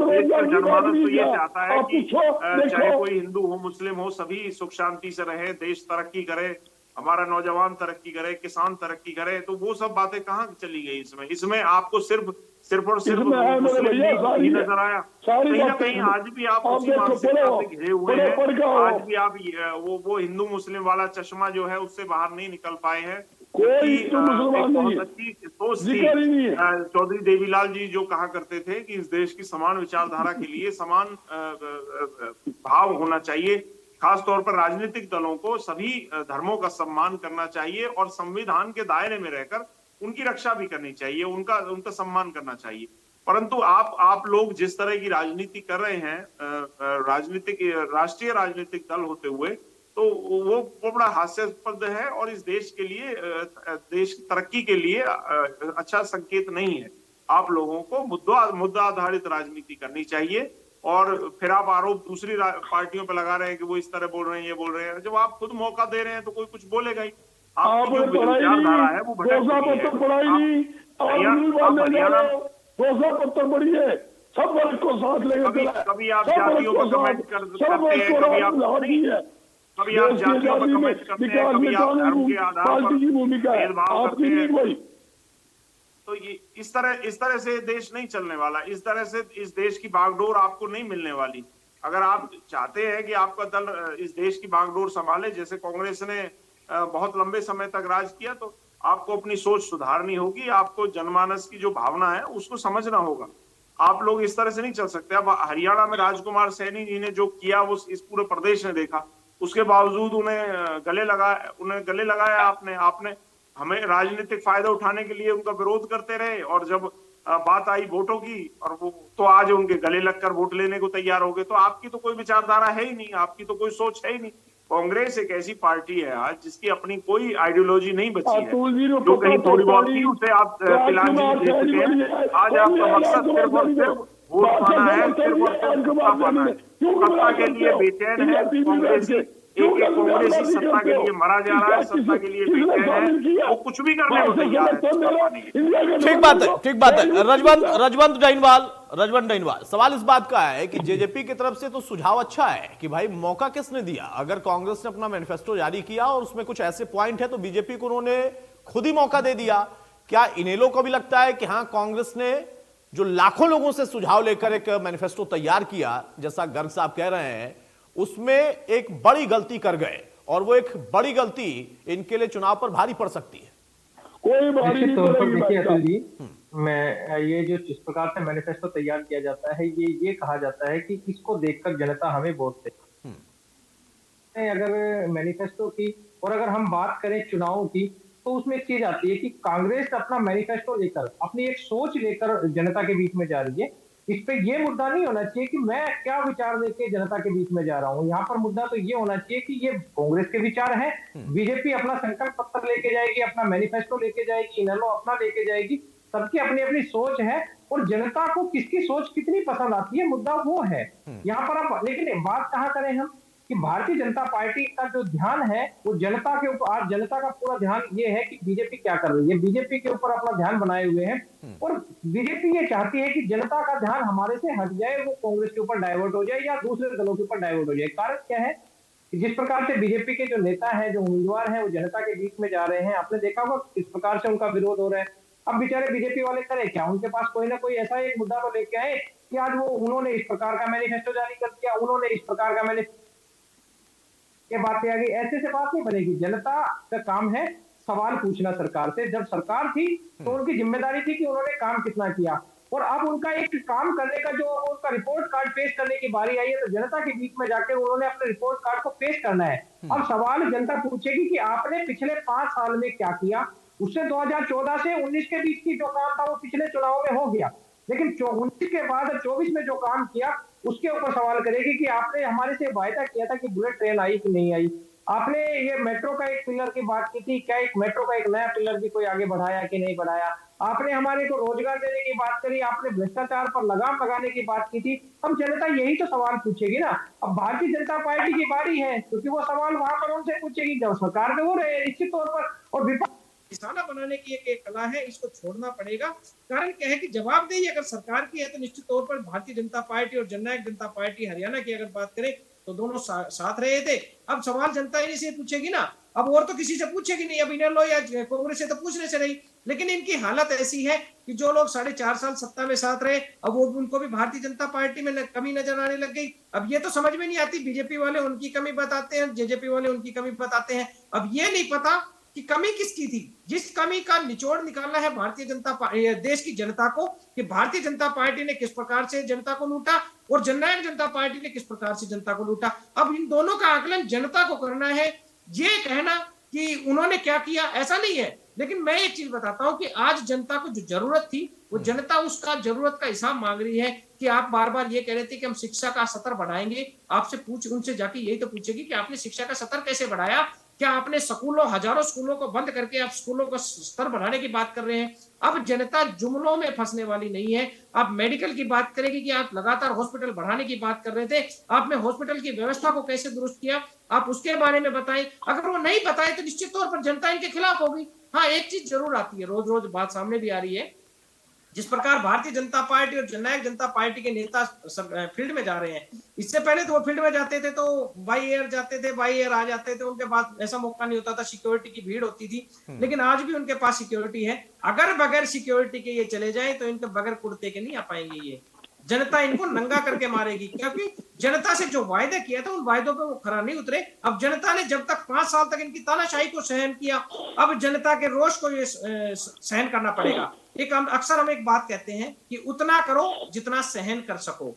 देश का जनमानस तो ये चाहता है कि चाहे कोई हिंदू हो, मुस्लिम हो, सभी सुख शांति से रहे, देश तरक्की करे, हमारा नौजवान तरक्की करे, किसान तरक्की करे। तो वो सब बातें कहाँ चली गई इसमें आपको सिर्फ और सिर्फ मुस्लिम ही नजर आया। कहीं ना कहीं आज भी आप उसी मानसिकता से घिरे हुए हैं। आज भी आप वो हिंदू मुस्लिम वाला चश्मा जो है उससे बाहर नहीं निकल पाए हैं। बहुत अच्छी सोच थी चौधरी देवीलाल जी जो कहा करते थे कि इस देश की समान विचारधारा के लिए समान भाव होना चाहिए। खासतौर पर राजनीतिक दलों को सभी धर्मों का सम्मान करना चाहिए और संविधान के दायरे में रहकर उनकी रक्षा भी करनी चाहिए, उनका सम्मान करना चाहिए। परंतु आप लोग जिस तरह की राजनीति कर रहे हैं, राष्ट्रीय राजनीतिक दल होते हुए, तो वो बड़ा हास्यास्पद है और इस देश के लिए, देश की तरक्की के लिए अच्छा संकेत नहीं है। आप लोगों को मुद्दा आधारित राजनीति करनी चाहिए। और फिर आप आरोप दूसरी पार्टियों पर लगा रहे हैं कि वो इस तरह बोल रहे हैं, ये बोल रहे हैं। जब आप खुद मौका दे रहे हैं तो कोई कुछ बोलेगा ही। आपकी जो विचारधारा है वो भटक चुकी है। घोषणा पत्र पढ़िए, सब वर्ग को साथ लेकर कभी आप जातियों पर कमेंट करते हैं, कभी आप जातियों पर कमेंट करते हैं, कभी आप धर्म के आधार पर भेदभाव करते हैं। तो ये इस तरह से देश नहीं चलने वाला। इस तरह से इस देश की बागडोर आपको नहीं मिलने वाली। अगर आप चाहते हैं कि आपका दल इस देश की बागडोर संभाले, जैसे कांग्रेस ने बहुत लंबे समय तक राज किया, तो आपको अपनी सोच सुधारनी होगी। आपको जनमानस की जो भावना है उसको समझना होगा। आप लोग इस तरह से नहीं चल सकते। अब हरियाणा में राजकुमार सैनी जी ने जो किया वो इस पूरे प्रदेश ने देखा। उसके बावजूद उन्हें गले लगाया आपने हमें राजनीतिक फायदा उठाने के लिए उनका विरोध करते रहे। और जब बात आई वोटों की, और वो तो आज उनके गले लगकर वोट लेने को तैयार हो गए। तो आपकी तो कोई विचारधारा है ही नहीं, आपकी तो कोई सोच है ही नहीं। कांग्रेस एक ऐसी पार्टी है आज जिसकी अपनी कोई आइडियोलॉजी नहीं बची है। जो कहीं थोड़ी बहुत थी उसे आप तिलांजलि दे चुके हैं। आज आपका मकसद सिर्फ और सिर्फ वोट पाना है, सिर्फ और सिर्फ सत्ता पाना है। सत्ता के लिए बेचैन है कांग्रेसी। एक कांग्रेसी सत्ता के लिए मरा जा रहा है, सत्ता के लिए बेचैन है, वो कुछ भी करने को तैयार है। ठीक बात है। रजवंत डाइनवाल, सवाल इस बात का है कि जेजेपी की तरफ से तो सुझाव अच्छा है कि भाई मौका किसने दिया। अगर कांग्रेस ने अपना मैनिफेस्टो जारी किया और उसमें कुछ ऐसे पॉइंट है तो बीजेपी को उन्होंने खुद ही मौका दे दिया। क्या इनेलो को भी लगता है कि हाँ, कांग्रेस ने जो लाखों लोगों से सुझाव लेकर एक मैनिफेस्टो तैयार किया, जैसा गर्ग साहब कह रहे हैं, उसमें एक बड़ी गलती कर गए और वो एक बड़ी गलती इनके लिए चुनाव पर भारी पड़ सकती है? कोई भारी नहीं पड़ेगी। देखिए अतुल जी, मैं ये जो जिस प्रकार से मैनिफेस्टो तैयार किया जाता है, ये कहा जाता है कि इसको देखकर जनता हमें वोट दे। अगर मैनिफेस्टो की और अगर हम बात करें चुनावों की, तो उसमें एक चीज आती है कि कांग्रेस अपना मैनिफेस्टो लेकर, अपनी एक सोच लेकर जनता के बीच में जा रही है। इस पे ये मुद्दा नहीं होना चाहिए कि मैं क्या विचार लेके जनता के बीच में जा रहा हूँ। यहाँ पर मुद्दा तो ये होना चाहिए कि ये कांग्रेस के विचार हैं। बीजेपी अपना संकल्प पत्र लेके जाएगी, अपना मैनिफेस्टो लेके जाएगी, इनेलो अपना लेके जाएगी। सबकी अपनी अपनी सोच है और जनता को किसकी सोच कितनी पसंद आती है, मुद्दा वो है यहाँ पर। आप लेकिन बात कहाँ करें हम कि भारतीय जनता पार्टी का जो ध्यान है वो जनता के ऊपर, आज जनता का पूरा ध्यान ये है कि बीजेपी क्या कर रही है। बीजेपी के ऊपर अपना ध्यान बनाए हुए हैं और बीजेपी ये चाहती है कि जनता का ध्यान हमारे से हट जाए, वो कांग्रेस के ऊपर डाइवर्ट हो जाए या दूसरे दलों के ऊपर डाइवर्ट हो जाए। कारण क्या है कि जिस प्रकार से बीजेपी के जो नेता है, जो उम्मीदवार है, वो जनता के बीच में जा रहे हैं। आपने देखा होगा किस प्रकार से उनका विरोध हो रहा है। अब बेचारे बीजेपी वाले करे क्या, उनके पास कोई ना कोई ऐसा एक मुद्दा तो लेके आए कि आज वो उन्होंने इस प्रकार का मैनिफेस्टो जारी कर दिया, उन्होंने इस प्रकार का मैनिफेस्टो, ये बातें आ गई। ऐसे से बात नहीं बनेगी। जनता का काम है सवाल पूछना सरकार से। जब सरकार थी तो उनकी जिम्मेदारी थी कि उन्होंने काम कितना किया, और अब उनका एक काम करने का जो उनका रिपोर्ट कार्ड पेश करने की बारी आई है, तो जनता के बीच में जाकर उन्होंने अपने रिपोर्ट कार्ड को पेश करना है। अब सवाल जनता पूछेगी कि आपने पिछले 5 साल में क्या किया। उससे 2014 से 19 के बीच की जो काम था वो पिछले चुनाव में हो गया, लेकिन 19 के बाद 24 में जो काम किया उसके ऊपर सवाल करेगी कि आपने हमारे से वायदा किया था कि बुलेट ट्रेन आई कि नहीं आई। आपने ये मेट्रो का एक पिलर की बात की थी, क्या एक मेट्रो का एक नया पिलर भी कोई आगे बढ़ाया कि नहीं बढ़ाया। आपने हमारे को रोजगार देने की बात करी, आपने भ्रष्टाचार पर लगाम लगाने की बात की थी। अब जनता यही तो सवाल पूछेगी ना। अब भारतीय जनता पार्टी की बारी है क्योंकि वो सवाल वहां पर उनसे पूछेगी जब सरकार में हो रहे निश्चित तौर पर। और विपक्ष निशाना बनाने की एक कला है, इसको छोड़ना पड़ेगा। कारण क्या है कि जवाबदेही अगर सरकार की है तो निश्चित तौर पर भारतीय जनता पार्टी और जननायक जनता पार्टी हरियाणा की अगर बात करें तो दोनों साथ रहे थे। अब सवाल जनता इन्हीं से पूछेगी ना, अब और तो किसी से पूछेगी नहीं। अब इनेलो या कांग्रेस से तो पूछने से रही, लेकिन इनकी हालत ऐसी है कि जो लोग 4.5 साल सत्ता में साथ रहे, अब वो उनको भी भारतीय जनता पार्टी में कमी नजर आने लग गई। अब ये तो समझ में नहीं आती, बीजेपी वाले उनकी कमी बताते हैं, जेजेपी वाले उनकी कमी बताते हैं। अब ये नहीं पता कि कमी किसकी थी, जिस कमी का निचोड़ निकालना है भारतीय जनता पार्टी देश की जनता को, कि भारतीय जनता पार्टी ने किस प्रकार से जनता को लूटा और जननायक जनता पार्टी ने किस प्रकार से जनता को लूटा। अब इन दोनों का आकलन जनता को करना है। ये कहना कि उन्होंने क्या किया ऐसा नहीं है, लेकिन मैं एक चीज बताता हूं कि आज जनता को जो जरूरत थी वो जनता उसका जरूरत का हिसाब मांग रही है। कि आप बार बार ये कह रहे थे कि हम शिक्षा का स्तर बढ़ाएंगे, आपसे उनसे जाके यही तो पूछेगी कि आपने शिक्षा का स्तर कैसे बढ़ाया। क्या आपने स्कूलों, हजारों स्कूलों को बंद करके आप स्कूलों का स्तर बढ़ाने की बात कर रहे हैं? अब जनता जुमलों में फंसने वाली नहीं है। आप मेडिकल की बात करेंगे कि आप लगातार हॉस्पिटल बढ़ाने की बात कर रहे थे, आपने हॉस्पिटल की व्यवस्था को कैसे दुरुस्त किया, आप उसके बारे में बताएं। अगर वो नहीं बताए तो निश्चित तौर पर जनता इनके खिलाफ होगी। हाँ, एक चीज जरूर आती है, रोज रोज बात सामने भी आ रही है, जिस प्रकार भारतीय जनता पार्टी और जननायक जनता पार्टी के नेता फील्ड में जा रहे हैं, इससे पहले तो वो फील्ड में जाते थे तो बाई एयर जाते थे, बाई एयर आ जाते थे, उनके पास ऐसा मौका नहीं होता था, सिक्योरिटी की भीड़ होती थी। लेकिन आज भी उनके पास सिक्योरिटी है। अगर बगैर सिक्योरिटी के ये चले जाए तो इनके बगैर कुर्ते के नहीं आ पाएंगे। ये जनता इनको नंगा करके मारेगी, क्योंकि जनता से जो वायदे किया था उन वायदों पे वो खरा नहीं उतरे। अब जनता ने जब तक 5 साल तक इनकी तानाशाही को सहन किया, अब जनता के रोष को ये सहन करना पड़ेगा। अक्सर हम एक बात कहते हैं कि उतना करो जितना सहन कर सको।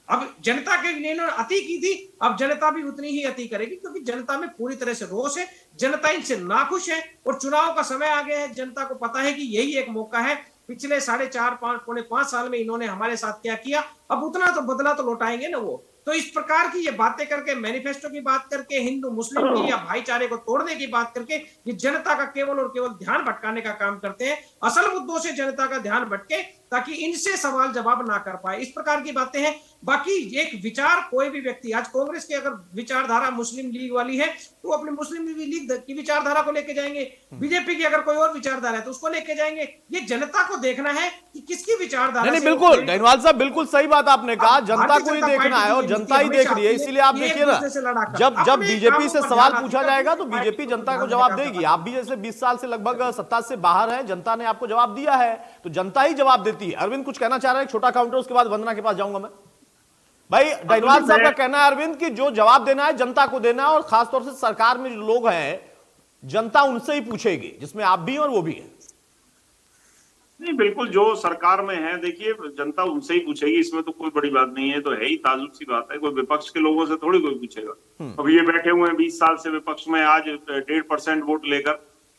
अब जनता के इन्होंने अति की थी, अब जनता भी उतनी ही अति करेगी, क्योंकि जनता में पूरी तरह से रोष है, जनता इनसे नाखुश है और चुनाव का समय आ गया है। जनता को पता है कि यही एक मौका है। पिछले 4.5 पौने 5 साल में इन्होंने हमारे साथ क्या किया, अब उतना तो बदला तो लौटाएंगे ना वो। तो इस प्रकार की ये बातें करके, मैनिफेस्टो की बात करके, हिंदू मुस्लिम की या भाईचारे को तोड़ने की बात करके, ये जनता का केवल और केवल ध्यान भटकाने का काम करते हैं। असल मुद्दों से जनता का ध्यान भटके ताकि इनसे सवाल जवाब ना कर पाए, इस प्रकार की बातें हैं। बाकी एक विचार कोई भी व्यक्ति, आज कांग्रेस की अगर विचारधारा मुस्लिम लीग वाली है तो अपनी मुस्लिम लीग की विचारधारा को लेके जाएंगे, बीजेपी की अगर कोई और विचारधारा है तो उसको लेके जाएंगे। ये जनता को देखना है कि किसकी विचारधारा। नहीं, बिल्कुल डैनवाल साहब, बिल्कुल सही बात आपने कहा, जनता को ही देखना है और जनता ही देख रही है। इसीलिए आप देखिए ना, जब बीजेपी से सवाल पूछा जाएगा तो बीजेपी जनता को जवाब देगी। आप भी जैसे 20 साल से लगभग सत्ता से बाहर हैं, जनता ने आपको जवाब दिया है तो जनता ही जवाब देती है। अरविंद कुछ कहना चाह रहे हैं, छोटा काउंटर, उसके बाद वंदना के पास जाऊंगा मैं। भाई डैनवाल साहब का कहना है अरविंद कि जो जवाब देना है जनता को देना है, और खासतौर से सरकार में जो लोग हैं जनता उनसे ही पूछेगी, जिसमें आप भी हैं और वो भी हैं। नहीं, बिल्कुल, जो सरकार में है देखिए जनता उनसे ही पूछेगी, इसमें तो कोई बड़ी बात नहीं है। तो है ही ताजुब सी बात है, कोई विपक्ष के लोगों से थोड़ी कोई पूछेगा। अब ये बैठे हुए हैं 20 साल से विपक्ष में, आज 1.5% वोट लेकर,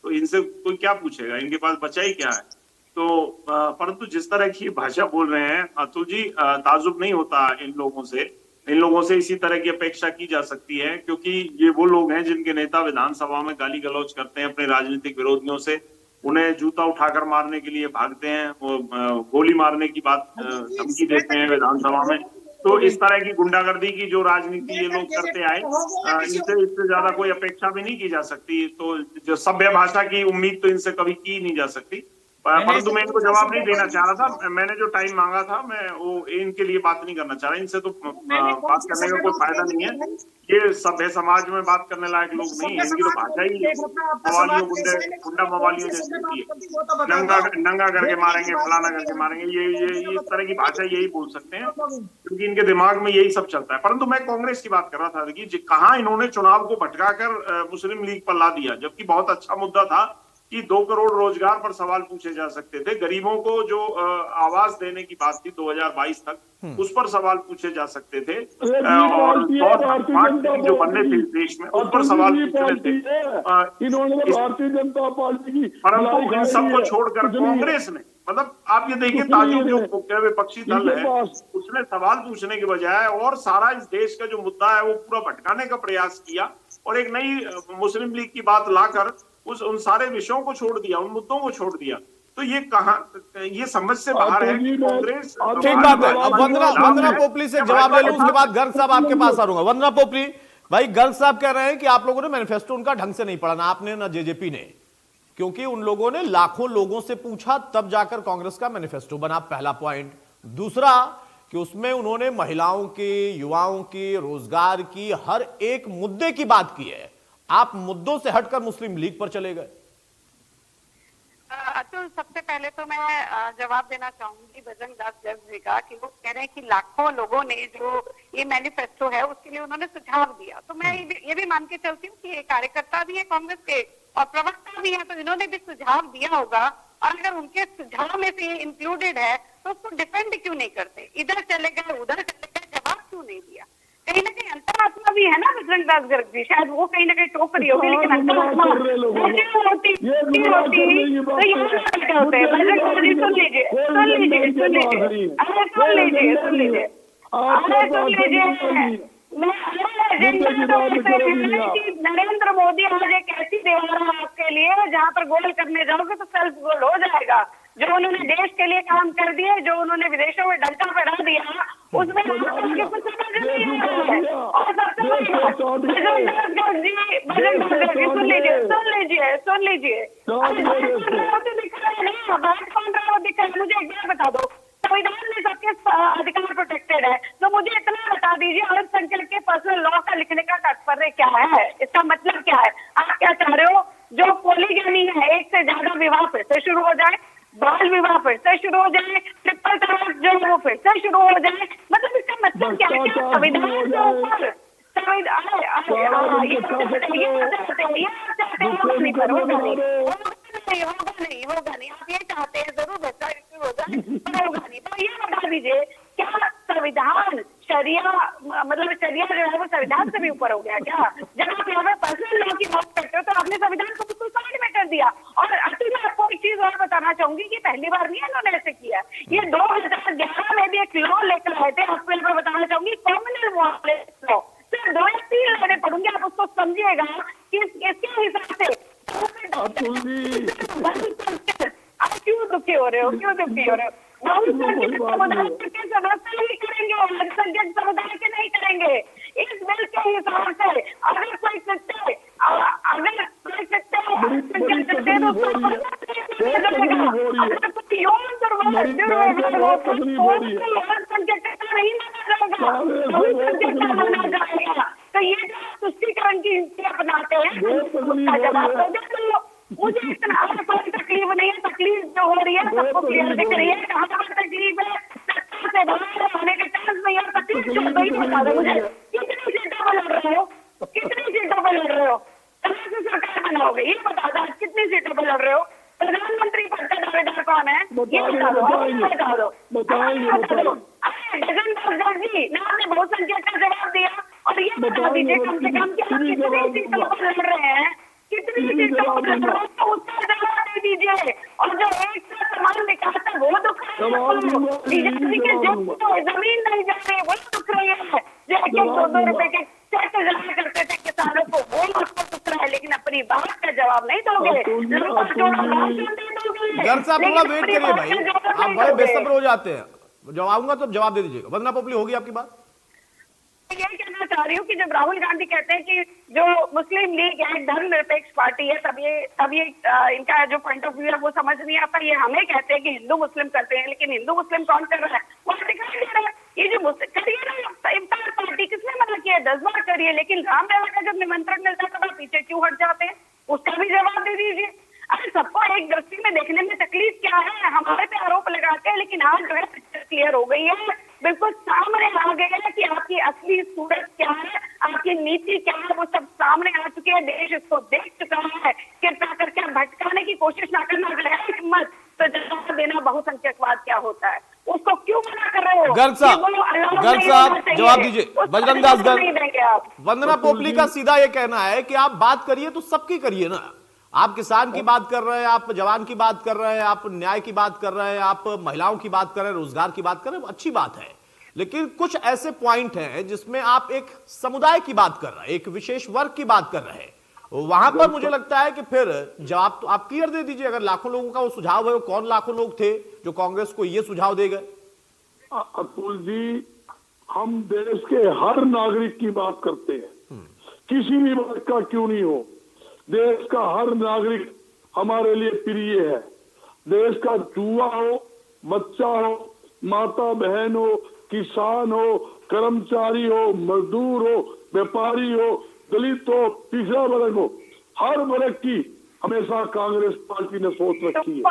तो इनसे कोई क्या पूछेगा, इनके पास बचा ही क्या है। तो परंतु जिस तरह की भाषा बोल रहे हैं अतुल जी, ताजुब नहीं होता इन लोगों से इसी तरह की अपेक्षा की जा सकती है, क्योंकि ये वो लोग हैं जिनके नेता विधानसभा में गाली गलौज करते हैं अपने राजनीतिक विरोधियों से, उन्हें जूता उठाकर मारने के लिए भागते हैं, गोली मारने की बात धमकी देते हैं विधानसभा में। तो इस तरह की गुंडागर्दी की जो राजनीति ये लोग करते आए, इससे ज्यादा कोई अपेक्षा भी नहीं की जा सकती। तो जो सभ्य भाषा की उम्मीद तो इनसे कभी की नहीं जा सकती। परंतु मैं इनको जवाब नहीं देना चाह रहा था, मैंने जो टाइम मांगा था मैं वो इनके लिए बात नहीं करना चाह रहा। इनसे तो बात करने का कोई फायदा नहीं है, ये सभ्य समाज में बात करने लायक लोग नहीं है। इनकी तो भाषा ही मवालियों, गुंडा मवालियों जैसी होती है, नंगा करके मारेंगे, फलाना करके मारेंगे, ये इस तरह की भाषा यही बोल सकते हैं, क्योंकि इनके दिमाग में यही सब चलता है। परंतु मैं कांग्रेस की बात कर रहा था, देखिए कहाँ इन्होंने चुनाव को भटकाकर मुस्लिम लीग पर ला दिया, जबकि बहुत अच्छा मुद्दा था कि 2 करोड़ रोजगार पर सवाल पूछे जा सकते थे, गरीबों को जो आवास देने की बात थी 2022 तक, उस पर सवाल पूछे जा सकते थे, और जो बनने थे देश में उस पर सवाल पूछने थे। इन्होंने भारतीय जनता पार्टी की, परंतु इन सबको छोड़कर कांग्रेस ने, मतलब आप ये देखिए ताजुब जो मुख्य विपक्षी दल है उसने सवाल पूछने के बजाय और सारा इस देश का जो मुद्दा है वो पूरा भटकाने का प्रयास किया, और एक नई मुस्लिम लीग की बात लाकर उन सारे विषयों को छोड़ दिया, उन मुद्दों को छोड़ दिया। तो ये कहां, ये समझ से बाहर है कि कांग्रेस। ठीक बात है। अब वंदना पोपली से जवाब ले लूं, उसके बाद गर्ग साहब आपके पास आ रहूंगा। वंदना पोपली, भाई गर्ग साहब कह रहे हैं कि आप लोगों ने मैनिफेस्टो उनका ढंग से नहीं पढ़ा, ना आपने ना जेजेपी ने, क्योंकि उन लोगों ने लाखों लोगों से पूछा तब जाकर कांग्रेस का मैनिफेस्टो बना, पहला पॉइंट। दूसरा कि उसमें उन्होंने महिलाओं की, युवाओं की, रोजगार की, हर एक मुद्दे की बात की है। आप मुद्दों से हटकर मुस्लिम लीग पर चले गए। अतुल, सबसे पहले तो मैं जवाब देना चाहूंगी बजरंग दास गर्ग जी का, कि वो कह रहे हैं कि लाखों लोगों ने जो ये मैनिफेस्टो है उसके लिए उन्होंने सुझाव दिया। तो मैं ये भी मान के चलती हूँ कि ये कार्यकर्ता भी है कांग्रेस के और प्रवक्ता भी है, तो इन्होंने भी सुझाव दिया होगा, और अगर उनके सुझाव में से ये इंक्लूडेड है तो उसको डिफेंड क्यों नहीं करते, इधर चले गए उधर चले गए, जवाब क्यों नहीं दिया। कहीं ना कहीं अंतरात्मा भी है ना बजरंग दास गर्ग जी, शायद वो कहीं ना कहीं टोक रही होगी, लेकिन अंतरात्मा होती तो यहाँ होते। बजरंग दास जी सुन लीजिए, एजेंडा की तो बात ऐसा करोगी नहीं है आप। कि नरेंद्र मोदी आज एक ऐसी दीवार है आपके लिए जहाँ पर गोल करने जाओगे तो सेल्फ गोल हो जाएगा। जो उन्होंने देश के लिए काम कर दिया, जो उन्होंने विदेशों में डंका फहरा दिया, उसमें आपके कुछ समझ नहीं है। और सबसे बड़ी बात, सुन लीजिए दिख रहा है, बात कौन रहा वो दिख रहा है, मुझे एक बार बता दो, संविधान में सबके अधिकार प्रोटेक्टेड है, तो मुझे इतना बता दीजिए अल्पसंख्यक के पर्सनल लॉ का लिखने का तात्पर्य क्या है, इसका मतलब क्या है? आप क्या चाह रहे हो? जो पॉलीगैमी है, एक से ज्यादा विवाह फिर से शुरू हो जाए, बाल विवाह फिर से शुरू हो जाए, ट्रिपल तलाक जो है वो फिर से शुरू हो जाए, मतलब इसका मतलब क्या है? संविधान के ऊपर होगा नहीं, आप ये चाहते हैं जरूर भ्रष्टाचार हो जाए, पर होगा नहीं। तो ये बता दीजिए, क्या संविधान शरिया मतलब शरिया जो है वो संविधान से भी ऊपर हो गया क्या? जब आप यहाँ पे पर्सनल लॉ की बात करते हो तो आपने संविधान को बिल्कुल साइड में कर दिया। और असल में आपको एक चीज और बताना चाहूंगी कि पहली बार नहीं इन्होंने ऐसे किया, ये 2011 में भी एक लॉ लेकर आए थे, आपको एक बार बताना चाहूंगी, कॉमनल लॉ। सिर्फ 2 या 3 लाइनें पढ़ूंगी, आप उसको समझिएगा कि इसके हिसाब से आप क्यों दुखी हो रहे हो, क्यों दुखी हो रहे हो? बहुसंख्यक समुदाय के सदस्य ही करेंगे, अल्पसंख्यक समुदाय के नहीं करेंगे। इस बिल के हिसाब से अगर कोई सत्य यौन माना जाएगा, तो ये जो तुष्टीकरण की नीति अपनाते हैं, मुझे इतना कोई तकलीफ नहीं है। तकलीफ जो हो रही है सबको क्लियर दिख रही है, कहाँ पर तकलीफ है, सत्ता से बाहर आने के चांस नहीं है। तकलीफ क्यों नहीं बता दो मुझे, कितनी सीटों पर लड़ रहे हो, कितनी सीटों पर लड़ रहे हो, कहाँ से सरकार बनाओगे ये बता दो, कितनी सीटों पर लड़ रहे हो, प्रधानमंत्री पद का दावेदार कौन है ये बता दो, बता दो। जी ना, आपने बहुसंख्यक का जवाब दिया, और ये बता दीजिए कम से कम कि आप कितनी सीटों पर लड़ रहे हैं, कितनी सीटों पर लड़ रहे हो, तो उसका जवाब दे दीजिए। और जो एक का समान विकास है वो दुख रही है, बीजेपी के जो जमीन नहीं जा रही है वो दुख रही है, जो 1-2 रुपए के चेक जमा करते थे किसानों को वो उसको दुख रहा है, लेकिन अपनी बात का जवाब नहीं दोगे। गर्ग साहब थोड़ा वेट करिए भाई, आप बड़े बेसब्र हो जाते हैं, जब आऊंगा तो जवाब दे दीजिएगा। वंदना पोपली, होगी आपकी बात? यही कहना चाह रही हूँ कि जब राहुल गांधी कहते हैं कि जो मुस्लिम लीग है धर्मनिरपेक्ष पार्टी है, तब ये इनका जो पॉइंट ऑफ व्यू है वो समझ नहीं आता। ये हमें कहते हैं कि हिंदू मुस्लिम करते हैं, लेकिन हिंदू मुस्लिम कौन कर रहा है वो दिखाई दे रहा है। ये जो करिए ना इफ्तार पार्टी, किसने मना किया? 10 बार करिए, लेकिन रामलला का जब निमंत्रण मिलता है तब आप पीछे क्यों हट जाते हैं? उसका भी जवाब दे दीजिए। अरे सबको एक दृष्टि में देखने में तकलीफ क्या है, हमारे पे आरोप लगाते हैं, लेकिन आज जो है पिक्चर क्लियर हो गई है, बिल्कुल सामने आ गया है कि आपकी असली सूरत क्या है, आपकी नीति क्या है, वो सब सामने आ चुके हैं, देश इसको देख चुका है। कृपया करके भटकाने की कोशिश ना करना, अगर है हिम्मत तो जवाब देना बहुसंख्यकवाद क्या होता है, उसको क्यों मना कर रहे हो? गर्ग साहब जवाब दीजिए। बजरंग दास गर्ग, वंदना पोपली का सीधा ये कहना है कि आप बात करिए तो सबकी करिए ना, आप किसान की बात कर रहे हैं, आप जवान की बात कर रहे हैं, आप न्याय की बात कर रहे हैं, आप महिलाओं की बात कर रहे हैं, रोजगार की बात कर रहे हैं, अच्छी बात है, लेकिन कुछ ऐसे पॉइंट हैं जिसमें आप एक समुदाय की बात कर रहे हैं, एक विशेष वर्ग की बात कर रहे हैं, वहां पर मुझे लगता है कि फिर जवाब तो आप क्लियर दे दीजिए। अगर लाखों लोगों का वो सुझाव है, वो कौन लाखों लोग थे जो कांग्रेस को ये सुझाव दे गए? अतुल जी, हम देश के हर नागरिक की बात करते हैं, किसी भी वर्ग का क्यों नहीं हो, देश का हर नागरिक हमारे लिए प्रिय है। देश का युवा हो, बच्चा हो, माता बहन हो, किसान हो, कर्मचारी हो, मजदूर हो, व्यापारी हो, दलित हो, तीसरा वर्ग हो, हर वर्ग की हमेशा कांग्रेस पार्टी ने सोच रखी है।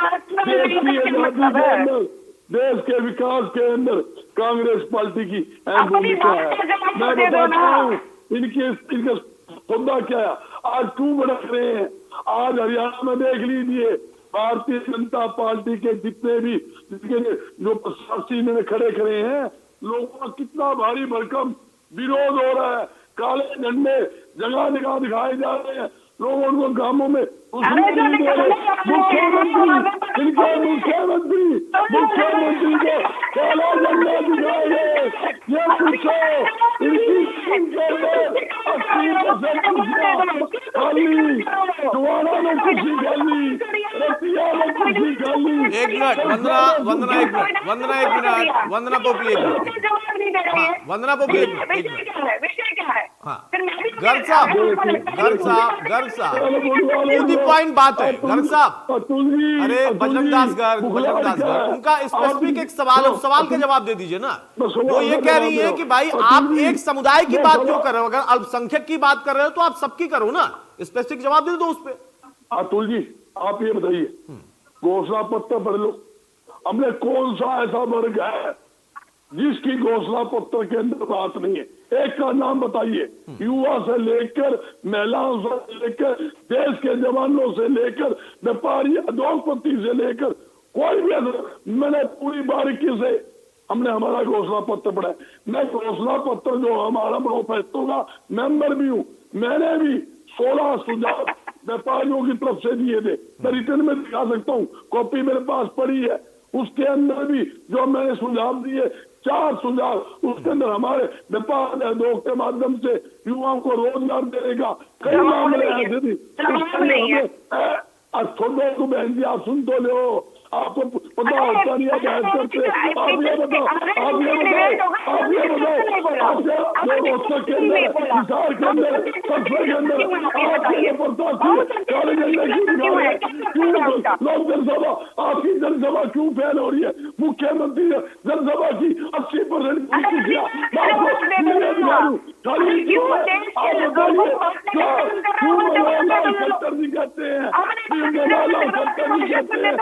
देश की आजादी के अंदर, देश के विकास के अंदर कांग्रेस पार्टी की अहम भूमिका है। मैं बताता हूँ इनका मुद्दा क्या है, आज क्यों भड़क रहे हैं। आज हरियाणा में देख लीजिए, भारतीय जनता पार्टी के जितने भी जो प्रत्याशी इन्होंने खड़े हैं, लोगों का कितना भारी भरकम विरोध हो रहा है, काले झंडे जगह जगह दिखाए जा रहे हैं, लोग उनको गांवों में मुख्यमंत्री को काला झंडा दिखाए गए। ये पूछो इनकी से कुर्सियां खाली, दोबारा में कुर्सी खाली, रतिया में कुर्सी खाली। एक मिनट वंदना, वंदना एक मिनट, वंदना एक मिनट, वंदना पोपली एक मिनट, हाँ वंदना पोपली एक मिनट, एक मिनट, विषय क्या है? हाँ गर्ग साहब, गर्ग साहब, गर्ग साहब, टू दी पॉइंट बात है गर्ग साहब। अरे बजरंग दास गर्ग, बजरंग दास गर्ग, उनका स्पेसिफिक एक सवाल का जवाब दे दीजिए ना। वो ये कह रही है कि भाई आप एक समुदाय की बात क्यों कर रहे हो? अगर अल्पसंख्यक की बात कर रहे हो तो आप सबकी करो ना, स्पेसिफिक जवाब दे दो उस पे। अतुल जी आप ये बताइए, घोषणा पत्र पढ़ लो, हमने कौन सा ऐसा वर्ग है जिसकी घोषणा पत्र के अंदर बात नहीं है? एक का नाम बताइए, युवा से लेकर महिलाओं से लेकर देश के जवानों से लेकर व्यापारी उद्योगपति से लेकर कोई भी ऐसा, मैंने पूरी बारीकी से हमने हमारा घोषणा पत्र पढ़ा है। मैं घोषणा पत्र जो हमारा मैनिफेस्टो का मेंबर भी हूँ, मैंने भी 16 सुझाव व्यापारियों की तरफ से दिए थे। मैं रिटर्न में दिखा सकता हूँ, कॉपी मेरे पास पड़ी है। उसके अंदर भी जो मैंने सुझाव दिए 4 सुझाव, उसके अंदर हमारे व्यापार उद्योग के माध्यम से युवाओं को रोजगार देने का कई मामले ऐसे थे। छोटो को बहन जी आप सुन तो लो, आपको पता होता नहीं है बहस करते। आप ये बताओ, आप ये बताओ, आप ये बताओ, आपके रोहतक के अंदर, हिसार के अंदर, कस्बे के अंदर आपके प्रत्याशी काले झंडे क्यों दिखा रहे हैं? क्यों लोग जनसभा, आपकी जनसभा क्यों फेल हो रही है? मुख्यमंत्री जनसभा की 80% खाली क्यों है? आप बताइए क्यों मनोहरलाल खट्टर जी कहते हैं, मनोहरलाल खट्टर जी कहते हैं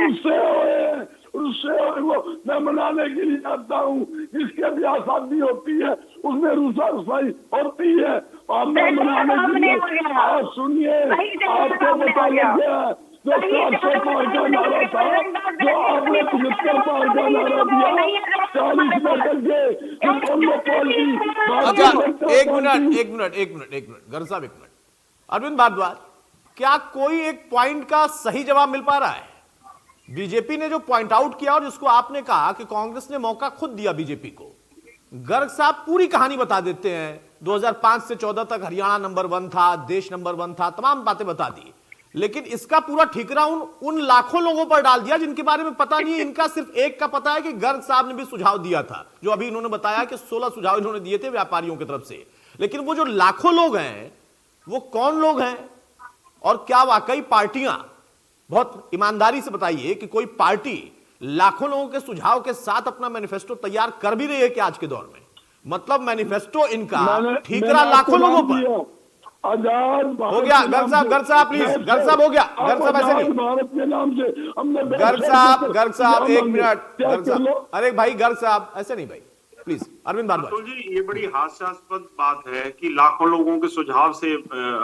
रुस्से को मैं मनाने के लिए आता हूँ, जिसके भी शादी होती है उसमें रूसा रुसाई होती है, और मैं मनाने के लिए। आप सुनिए, आपको बता लगे जो 400 पार का नारा था, जो आपने 75 पार का नारा दिया 40 में करके, एक मिनट गर्ग साहब, एक मिनट। अरविंद भारद्वाज, क्या कोई एक पॉइंट का सही जवाब मिल पा रहा है? बीजेपी ने जो पॉइंट आउट किया और जिसको आपने कहा कि कांग्रेस ने मौका खुद दिया बीजेपी को, गर्ग साहब पूरी कहानी बता देते हैं। 2005 से 14 तक हरियाणा नंबर 1 था, देश नंबर 1 था, तमाम बातें बता दी, लेकिन इसका पूरा ठिकरा उन लाखों लोगों पर डाल दिया जिनके बारे में पता नहीं है। इनका सिर्फ एक का पता है कि गर्ग साहब ने भी सुझाव दिया था, जो अभी इन्होंने बताया कि 16 सुझाव इन्होंने दिए थे व्यापारियों की तरफ से, लेकिन वो जो लाखों लोग हैं वो कौन लोग हैं? और क्या वाकई पार्टियां, बहुत ईमानदारी से बताइए कि कोई पार्टी लाखों लोगों के सुझाव के साथ अपना मैनिफेस्टो तैयार कर भी रही है कि आज के दौर में? मतलब मैनिफेस्टो इनका ठीकरा लाखों लोगों पर आजाद हो गया। गर्ग साहब प्लीज, गर्ग साहब हो गया, गर्ग साहब ऐसे नहीं, भारत के नाम से हमने गर्ग साहब एक मिनट, गर्ग साहब, अरे भाई गर्ग साहब ऐसे नहीं भाई, प्लीज। अरविंद भारद्वाज जी, ये बड़ी हास्यास्पद बात है कि लाखों लोगों के सुझाव से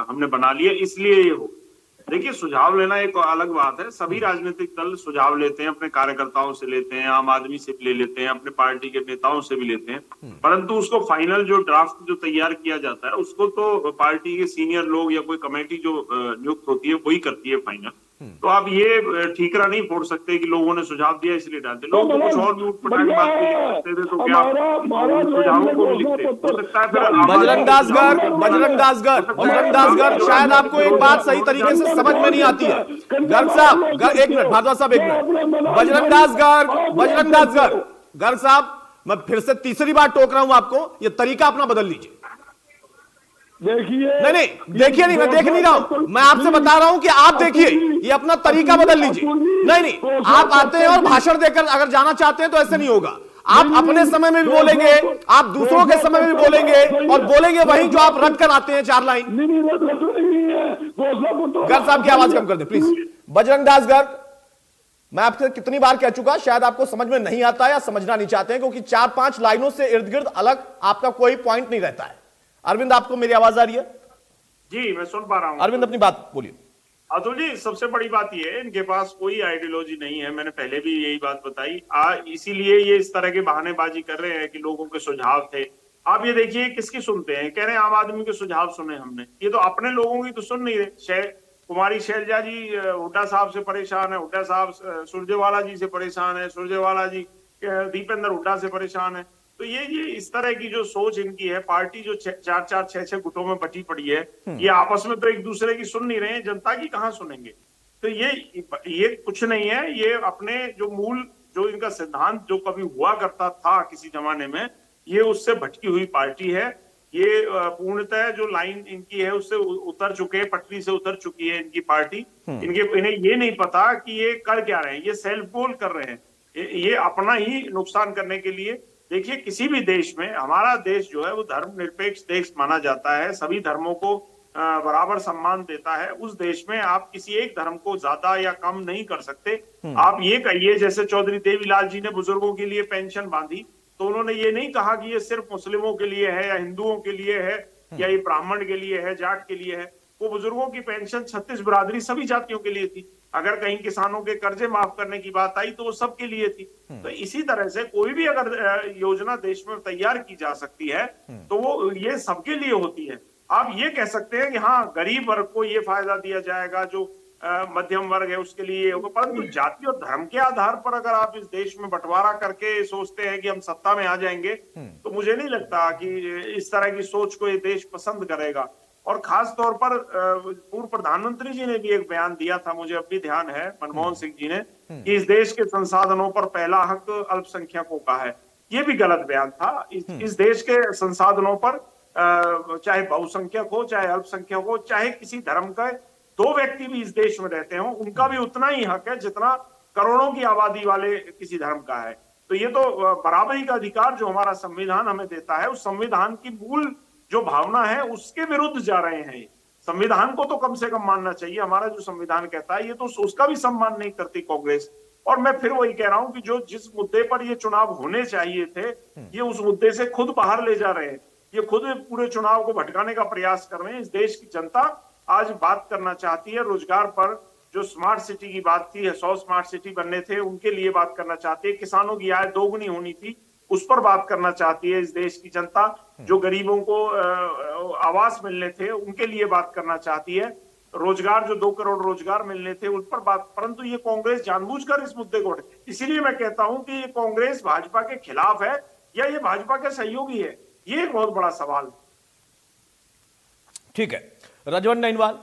हमने बना लिया, इसलिए ये हो। देखिए, सुझाव लेना एक अलग बात है, सभी राजनीतिक दल सुझाव लेते हैं, अपने कार्यकर्ताओं से लेते हैं, आम आदमी से भी ले लेते हैं, अपने पार्टी के नेताओं से भी लेते हैं, परंतु उसको फाइनल जो ड्राफ्ट जो तैयार किया जाता है उसको तो पार्टी के सीनियर लोग या कोई कमेटी जो नियुक्त होती है वही करती है फाइनल। तो आप ये ठीकरा नहीं फोड़ सकते कि लोगों ने सुझाव दिया इसलिए डालते, लोग तो कुछ और भी उठपटांग बात के लिए करते थे, तो क्या सुझावों को भी लिखते? हो सकता है फिर बजरंग दास गर्ग, शायद आपको एक बात सही तरीके से समझ में नहीं आती है। गर्ग साहब एक मिनट, भारद्वाज साहब एक मिनट, बजरंग दास गर्ग साहब, मैं फिर से तीसरी बार टोक रहा हूं आपको, ये तरीका अपना बदल लीजिए। देखिए नहीं देखिए नहीं, मैं देख नहीं रहा हूं, मैं आपसे बता रहा हूं कि आप देखिए, ये अपना तरीका बदल लीजिए। नहीं, आप आते हैं और भाषण देकर अगर जाना चाहते हैं तो ऐसे नहीं होगा। आप अपने समय में भी बोलेंगे, आप दूसरों के समय में भी बोलेंगे, और बोलेंगे वही जो आप रट कर आते हैं 4 लाइन। गर्ग साहब की आवाज कम कर दे प्लीज। बजरंग दास गर्ग, मैं आपसे कितनी बार कह चुका, शायद आपको समझ में नहीं आता या समझना नहीं चाहते हैं, क्योंकि 4-5 लाइनों से इर्द गिर्द अलग आपका कोई पॉइंट नहीं रहता है। अरविंद, आपको मेरी आवाज आ रही है? जी, मैं सुन पा रहा हूं। अरविंद अपनी बात बोलिए। अतुल जी, सबसे बड़ी बात यह है, इनके पास कोई आइडियोलॉजी नहीं है, मैंने पहले भी यही बात बताई। इसीलिए ये इस तरह के बहानेबाजी कर रहे हैं कि लोगों के सुझाव थे। आप ये देखिए किसकी सुनते हैं, कह रहे हैं आम आदमी के सुझाव सुने हमने, ये तो अपने लोगों की तो सुन नहीं रहे। कुमारी शैलजा जी हुड्डा साहब से परेशान है, हुड्डा साहब सुरजेवाला जी से परेशान है, सुरजेवाला जी दीपेंद्र हुड्डा से परेशान है। तो ये इस तरह की जो सोच इनकी है, पार्टी जो 4-4, 6-6 गुटों में बटी पड़ी है, ये आपस में तो एक दूसरे की सुन नहीं रहे हैं, जनता की कहाँ सुनेंगे। तो ये कुछ नहीं है, ये अपने जो मूल जो इनका सिद्धांत जो कभी हुआ करता था किसी जमाने में, ये उससे भटकी हुई पार्टी है। ये पूर्णतः जो लाइन इनकी है उससे उतर चुके हैं, पटरी से उतर चुकी है इनकी पार्टी। इन्हें ये नहीं पता कि ये कर क्या रहे हैं, ये सेल्फ गोल कर रहे हैं, ये अपना ही नुकसान करने के लिए। देखिए, किसी भी देश में, हमारा देश जो है वो धर्मनिरपेक्ष देश माना जाता है, सभी धर्मों को बराबर सम्मान देता है। उस देश में आप किसी एक धर्म को ज्यादा या कम नहीं कर सकते। आप ये कहिए, जैसे चौधरी देवीलाल जी ने बुजुर्गों के लिए पेंशन बांधी, तो उन्होंने ये नहीं कहा कि ये सिर्फ मुस्लिमों के लिए है या हिंदुओं के लिए है या ये ब्राह्मण के लिए है, जाट के लिए है। वो बुजुर्गों की पेंशन 36 बिरादरी सभी जातियों के लिए थी। अगर कहीं किसानों के कर्जे माफ करने की बात आई तो वो सबके लिए थी। तो इसी तरह से कोई भी अगर योजना देश में तैयार की जा सकती है तो वो ये सबके लिए होती है। आप ये कह सकते हैं कि हाँ, गरीब वर्ग को ये फायदा दिया जाएगा, जो मध्यम वर्ग है उसके लिए होगा, परंतु जाति और धर्म के आधार पर अगर आप इस देश में बंटवारा करके सोचते हैं कि हम सत्ता में आ जाएंगे, तो मुझे नहीं लगता कि इस तरह की सोच को ये देश पसंद करेगा। और खास तौर पर पूर्व प्रधानमंत्री जी ने भी एक बयान दिया था, मुझे अब भी ध्यान है, मनमोहन सिंह जी ने, कि इस देश के संसाधनों पर पहला हक अल्पसंख्यकों का है। ये भी गलत बयान था। इस देश के संसाधनों पर चाहे बहुसंख्यक हो, चाहे अल्पसंख्यक हो, चाहे किसी धर्म का 2 व्यक्ति भी इस देश में रहते हो, उनका भी उतना ही हक है जितना करोड़ों की आबादी वाले किसी धर्म का है। तो ये तो बराबरी का अधिकार जो हमारा संविधान हमें देता है, उस संविधान की मूल जो भावना है उसके विरुद्ध जा रहे हैं। संविधान को तो कम से कम मानना चाहिए, हमारा जो संविधान कहता है, ये तो उसका भी सम्मान नहीं करती कांग्रेस। और मैं फिर वही कह रहा हूं कि जो जिस मुद्दे पर ये चुनाव होने चाहिए थे, ये उस मुद्दे से खुद बाहर ले जा रहे हैं। ये खुद पूरे चुनाव को भटकाने का प्रयास कर रहे हैं। इस देश की जनता आज बात करना चाहती है रोजगार पर, जो स्मार्ट सिटी की बात थी, 100 स्मार्ट सिटी बनने थे, उनके लिए बात करना चाहती है। किसानों की आय दोगुनी होनी थी, उस पर बात करना चाहती है इस देश की जनता। जो गरीबों को आवास मिलने थे, उनके लिए बात करना चाहती है। रोजगार, जो 2 करोड़ रोजगार मिलने थे, उन पर बात, परंतु ये कांग्रेस जानबूझकर इस मुद्दे को, इसीलिए मैं कहता हूं कि ये कांग्रेस भाजपा के खिलाफ है या ये भाजपा के सहयोगी है, ये एक बहुत बड़ा सवाल है। ठीक है, रजवन नैनवाल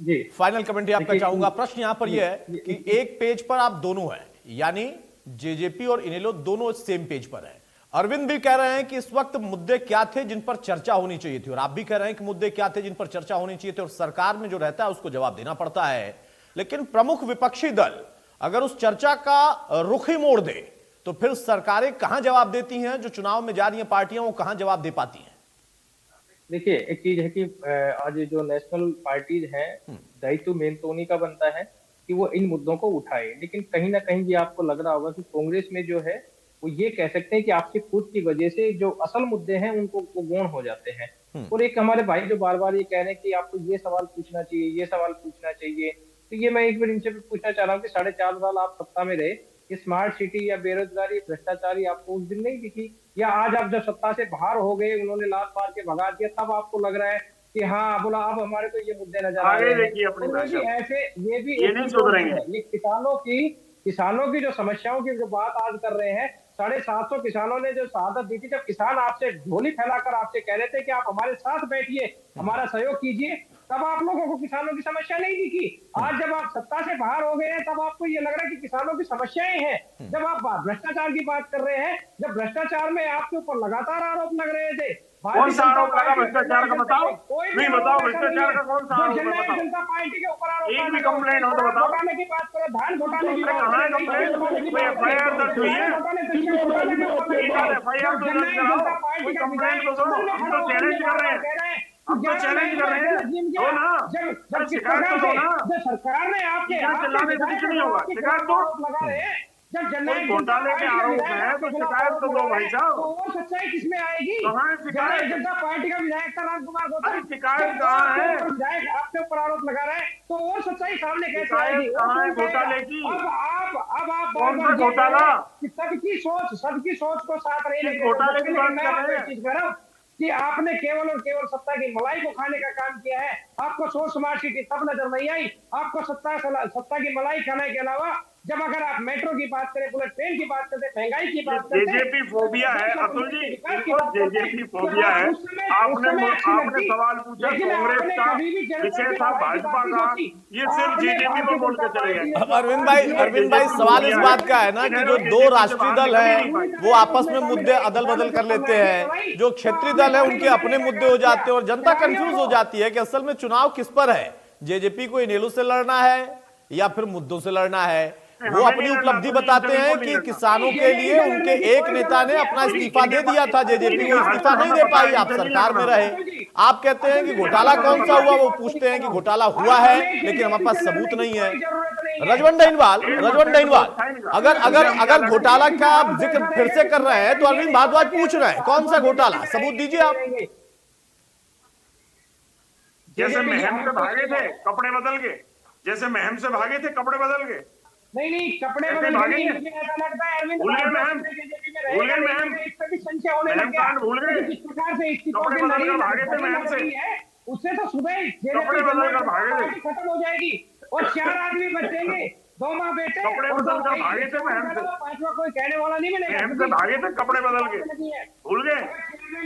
जी, फाइनल कमेंट आपका चाहूंगा। प्रश्न यहां पर यह है कि एक पेज पर आप दोनों हैं, यानी जेजेपी और इनेलो दोनों सेम पेज पर हैं। अरविंद भी कह रहे हैं कि इस वक्त मुद्दे क्या थे जिन पर चर्चा होनी चाहिए थी, और आप भी कह रहे हैं कि मुद्दे क्या थे जिन पर चर्चा होनी चाहिए थी, और सरकार में जो रहता है उसको जवाब देना पड़ता है। लेकिन प्रमुख विपक्षी दल अगर उस चर्चा का रुख ही मोड़ दे तो फिर सरकारें कहां जवाब देती हैं? जो चुनाव में जा रही हैं पार्टियां, वो कहां जवाब दे पाती हैं? देखिए, एक चीज है कि आज जो नेशनल पार्टीज हैं, दायित्व मेन तो उन्हीं का बनता है कि वो इन मुद्दों को उठाए। लेकिन कहीं ना कहीं ये आपको लग रहा होगा कि कांग्रेस में जो है वो ये कह सकते हैं कि आपकी खुद की वजह से जो असल मुद्दे हैं उनको गौण हो जाते हैं। और एक हमारे भाई जो बार बार ये कह रहे हैं कि आपको ये सवाल पूछना चाहिए, ये सवाल पूछना चाहिए, तो ये मैं एक बार इनसे भी पूछना चाह रहा हूँ कि 4.5 साल आप सत्ता में रहे, ये स्मार्ट सिटी या बेरोजगारी, भ्रष्टाचारी आपको उस दिन नहीं दिखी? या आज आप जब सत्ता से बाहर हो गए, उन्होंने लात मार के भगा दिया, तब आपको लग रहा है कि हाँ बोला अब हमारे को ये मुद्दे नजर आ रहे हैं? ऐसे ये भी नहीं सुधरेंगे। ये किसानों की जो समस्याओं की जो बात आज कर रहे हैं, 750 किसानों ने जो शहादत दी थी, जब किसान आपसे झोली फैलाकर आपसे कह रहे थे कि आप हमारे साथ बैठिए, हमारा सहयोग कीजिए, तब आप लोगों को किसानों की समस्या नहीं दिखी। आज जब आप सत्ता से बाहर हो गए हैं, तब आपको ये लग रहा है कि किसानों की समस्याएं हैं। जब आप भ्रष्टाचार की बात कर रहे हैं, जब भ्रष्टाचार में आपके ऊपर लगातार आरोप लग रहे थे, कौन सा आरोप लगा भ्रष्टाचार का? बताओ, नहीं बताओ, भ्ष्टाचार का कौन सा आरोप है? बताओ, जनता पार्टी के ऊपर आरोप, एक भी कंप्लेंट हो तो बताओ। घोटाले की बात करो, धान घोटाले की बात कहाँ है कंप्लेंट? कोई एफआईआर दर्ज हुई है? एफआईआर तो दर्ज कराओ, कोई कंप्लेंट तो दो। हम तो चैलेंज कर रहे हैं, हम तो चैलेंज कर रहे हैं, दो ना, शिकायत तो दो ना। सरकार ने आपके चिल्लाने से कुछ नहीं होगा, शिकायत दो। लगा रहे हैं, जब कोई घोटाले के आरोप है तो शिकायत तो दो भाई साहब। तो वो सच्चाई किसमें आएगी? कहाँ है शिकायत? जनता पार्टी का विधायक था रामकुमार गौतम, शिकायत कहाँ है? विधायक आपके ऊपर आरोप लगा रहे हैं, तो और सच्चाई सामने कैसे आएगी? कहाँ है घोटाले की? अब आप कौन सा घोटाला? सबकी सोच को साथ रहे। घोटाले की बात कर रहे हैं कि आपने केवल और केवल सत्ता की मलाई को खाने का काम किया है। आपको सोच स्मार्ट सिटी तब नजर नहीं आई, आपको सत्ता की मलाई खाने के अलावा जब अगर आप मेट्रो की बात करें, बुलेट ट्रेन की बात करते, महंगाई की बात करते, जेजेपी फोबिया है अतुल जी, इनको जेजेपी फोबिया है। आपने सवाल पूछा कांग्रेस का विषय था, भाजपा का, ये सिर्फ जेजेपी को बोल के चले गए। अरविंद भाई सवाल इस बात का है ना कि जो दो राष्ट्रीय दल है वो आपस में मुद्दे अदल बदल कर लेते हैं, जो क्षेत्रीय दल है उनके अपने मुद्दे हो जाते हैं और जनता कंफ्यूज हो जाती है कि असल में चुनाव किस पर है, जेजेपी को इनेलो से लड़ना है या फिर मुद्दों से लड़ना है। वो अपनी उपलब्धि बताते हैं कि किसानों के लिए उनके एक नेता ने अपना इस्तीफा दे दिया था, जेजेपी को इस्तीफा नहीं दे पाई, आप सरकार में रहे। आप कहते हैं कि घोटाला कौन सा हुआ, वो पूछते हैं कि घोटाला हुआ है लेकिन हमारे पास सबूत नहीं है। रजवंत दहीनवाल, अगर घोटाला का आप जिक्र फिर से कर रहे हैं तो अरविंद भारद्वाज पूछ रहे हैं कौन सा घोटाला, सबूत दीजिए आप। जैसे महम से भागे थे कपड़े बदल के, जैसे महम से भागे थे कपड़े बदल के, नहीं कपड़े बदल गए, मुझे ऐसा लगता है अरविंद भूल गए महम, भूल गए महम, इस पर भी संशय होने लग गया, भूल गए जिस प्रकार से इस्तीफा कपड़े बदल कर भागे थे महम से, उससे तो सुबह कपड़े बदल कर भागे थे, खत्म हो जाएगी और 4 आदमी बचेंगे, 2 माँ बेटे, कपड़े बदल कर भागे थे महम से, 5वां कोई कहने वाला नहीं मिलेगा। महम से भागे थे कपड़े बदल के, भूल गए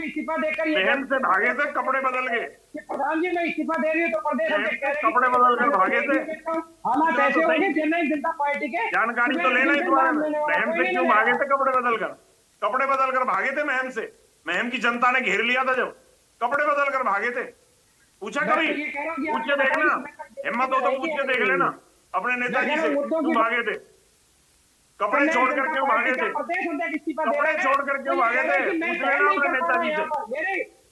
इस्तीफा देकर महम से भागे थे कपड़े बदल के, प्रधान जी मैं इस्तीफा दे रही हूँ तो प्रदेश अध्यक्ष कपड़े बदल कर भागे थे। हालात ऐसे होंगे जननायक जनता पार्टी के, जानकारी तो लेना इस बारे में, महम से क्यों भागे थे कपड़े बदल कर भागे थे महम से, महम की जनता ने घेर लिया था जब कपड़े बदल कर भागे थे। पूछा कभी, पूछ के देखना, हिम्मत हो तो पूछ के देख लेना अपने नेताजी से क्यों भागे थे, कपड़े छोड़कर क्यों भागे थे, कपड़े छोड़कर क्यों भागे थे, पूछ लेना अपने नेताजी से।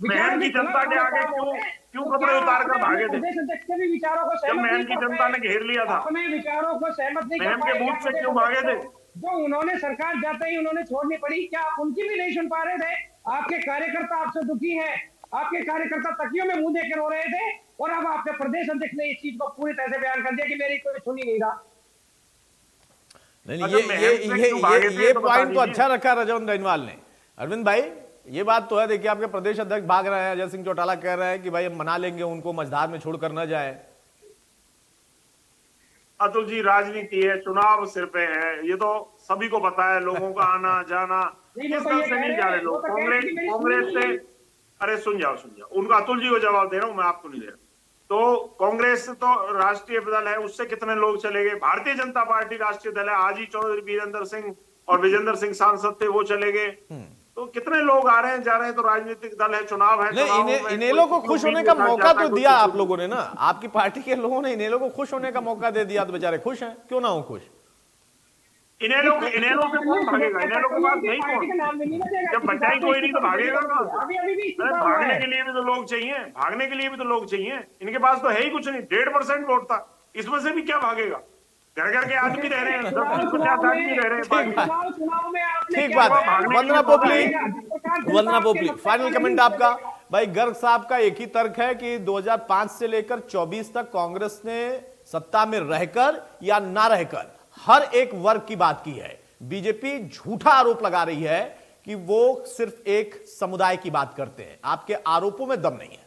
महम की जनता के आगे क्यों कपड़े उतार कर भागे थे, जब महम की जनता ने घेर लिया था, विचारों को सहमत नहीं, महम के बूथ से क्यों भागे थे, जो उन्होंने सरकार जाते ही उन्होंने छोड़नी पड़ी, क्या आप उनकी भी नहीं सुन पा रहे थे? आपके कार्यकर्ता आपसे दुखी हैं, आपके कार्यकर्ता तकियों में मुंह देकर रो रहे थे और अब आपके प्रदेश अध्यक्ष ने इस चीज को पूरी तरह से बयान कर दिया कि मेरी कोई सुन ही नहीं रहा। नहीं, ये पॉइंट तो अच्छा रखा रजवंत दहीनवाल ने। अरविंद भाई ये बात तो है, देखिए आपके प्रदेश अध्यक्ष भाग रहे हैं, अजय सिंह चौटाला कह रहे हैं कि भाई हम मना लेंगे उनको, मझधार में छोड़कर न जाए। अतुल जी राजनीति है, चुनाव सिर पे है, ये तो सभी को पता है, लोगों का आना जाना, किस दल से नहीं जा रहे लोग, कांग्रेस से, अरे सुन जाओ उनका, अतुल जी को जवाब दे रहा हूं मैं, आपको नहीं दे रहा। तो कांग्रेस तो राष्ट्रीय दल है, उससे कितने लोग चले गए, भारतीय जनता पार्टी राष्ट्रीय दल है, आज ही चौधरी वीरेंद्र सिंह और विजेंद्र सिंह सांसद थे, वो चले गए, तो कितने लोग आ रहे हैं जा रहे हैं, तो राजनीतिक दल है, चुनाव है। नहीं, इनेलो को खुश होने का मौका तो दिया आप लोगों ने ना, आपकी पार्टी के लोगों ने इनेलो को खुश होने का मौका दे दिया, तो बेचारे खुश हैं, क्यों ना हो खुश। इनेलो से कौन भागेगा, इनेलो के पास नहीं कौन, जब बचाई कोई नहीं तो भागेगा कौन, भागने के लिए भी तो लोग चाहिए, भागने के लिए भी तो लोग चाहिए, इनके पास तो है ही कुछ नहीं, 1.5% वोट था, इसमें से भी क्या भागेगा, घर के आदमी रह रहे हैं, 50 आदमी रह रहे हैं। ठीक बात है। वंदना पोपली, फाइनल कमेंट आपका। भाई गर्ग साहब का एक ही तर्क है कि 2005 से लेकर 24 तक कांग्रेस ने सत्ता में रहकर या ना रहकर हर एक वर्ग की बात की है। बीजेपी झूठा आरोप लगा रही है कि वो सिर्फ एक समुदाय की बात करते हैं। आपके आरोपों में दम नहीं है।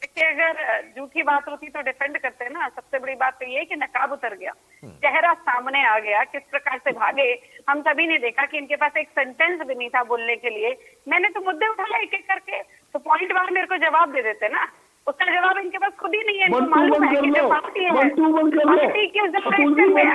देखिए, अगर झूठी बात होती तो डिफेंड करते हैं ना। सबसे बड़ी बात तो ये है कि नकाब उतर गया, चेहरा सामने आ गया, किस प्रकार से भागे हम सभी ने देखा कि इनके पास एक सेंटेंस भी नहीं था बोलने के लिए। मैंने तो मुद्दे उठाए एक एक करके, तो पॉइंट वार मेरे को जवाब दे देते ना, उसका जवाब इनके पास खुद ही नहीं है। इनको मालूम है कि जो पार्टी है, पार्टी किस डायरेक्शन में,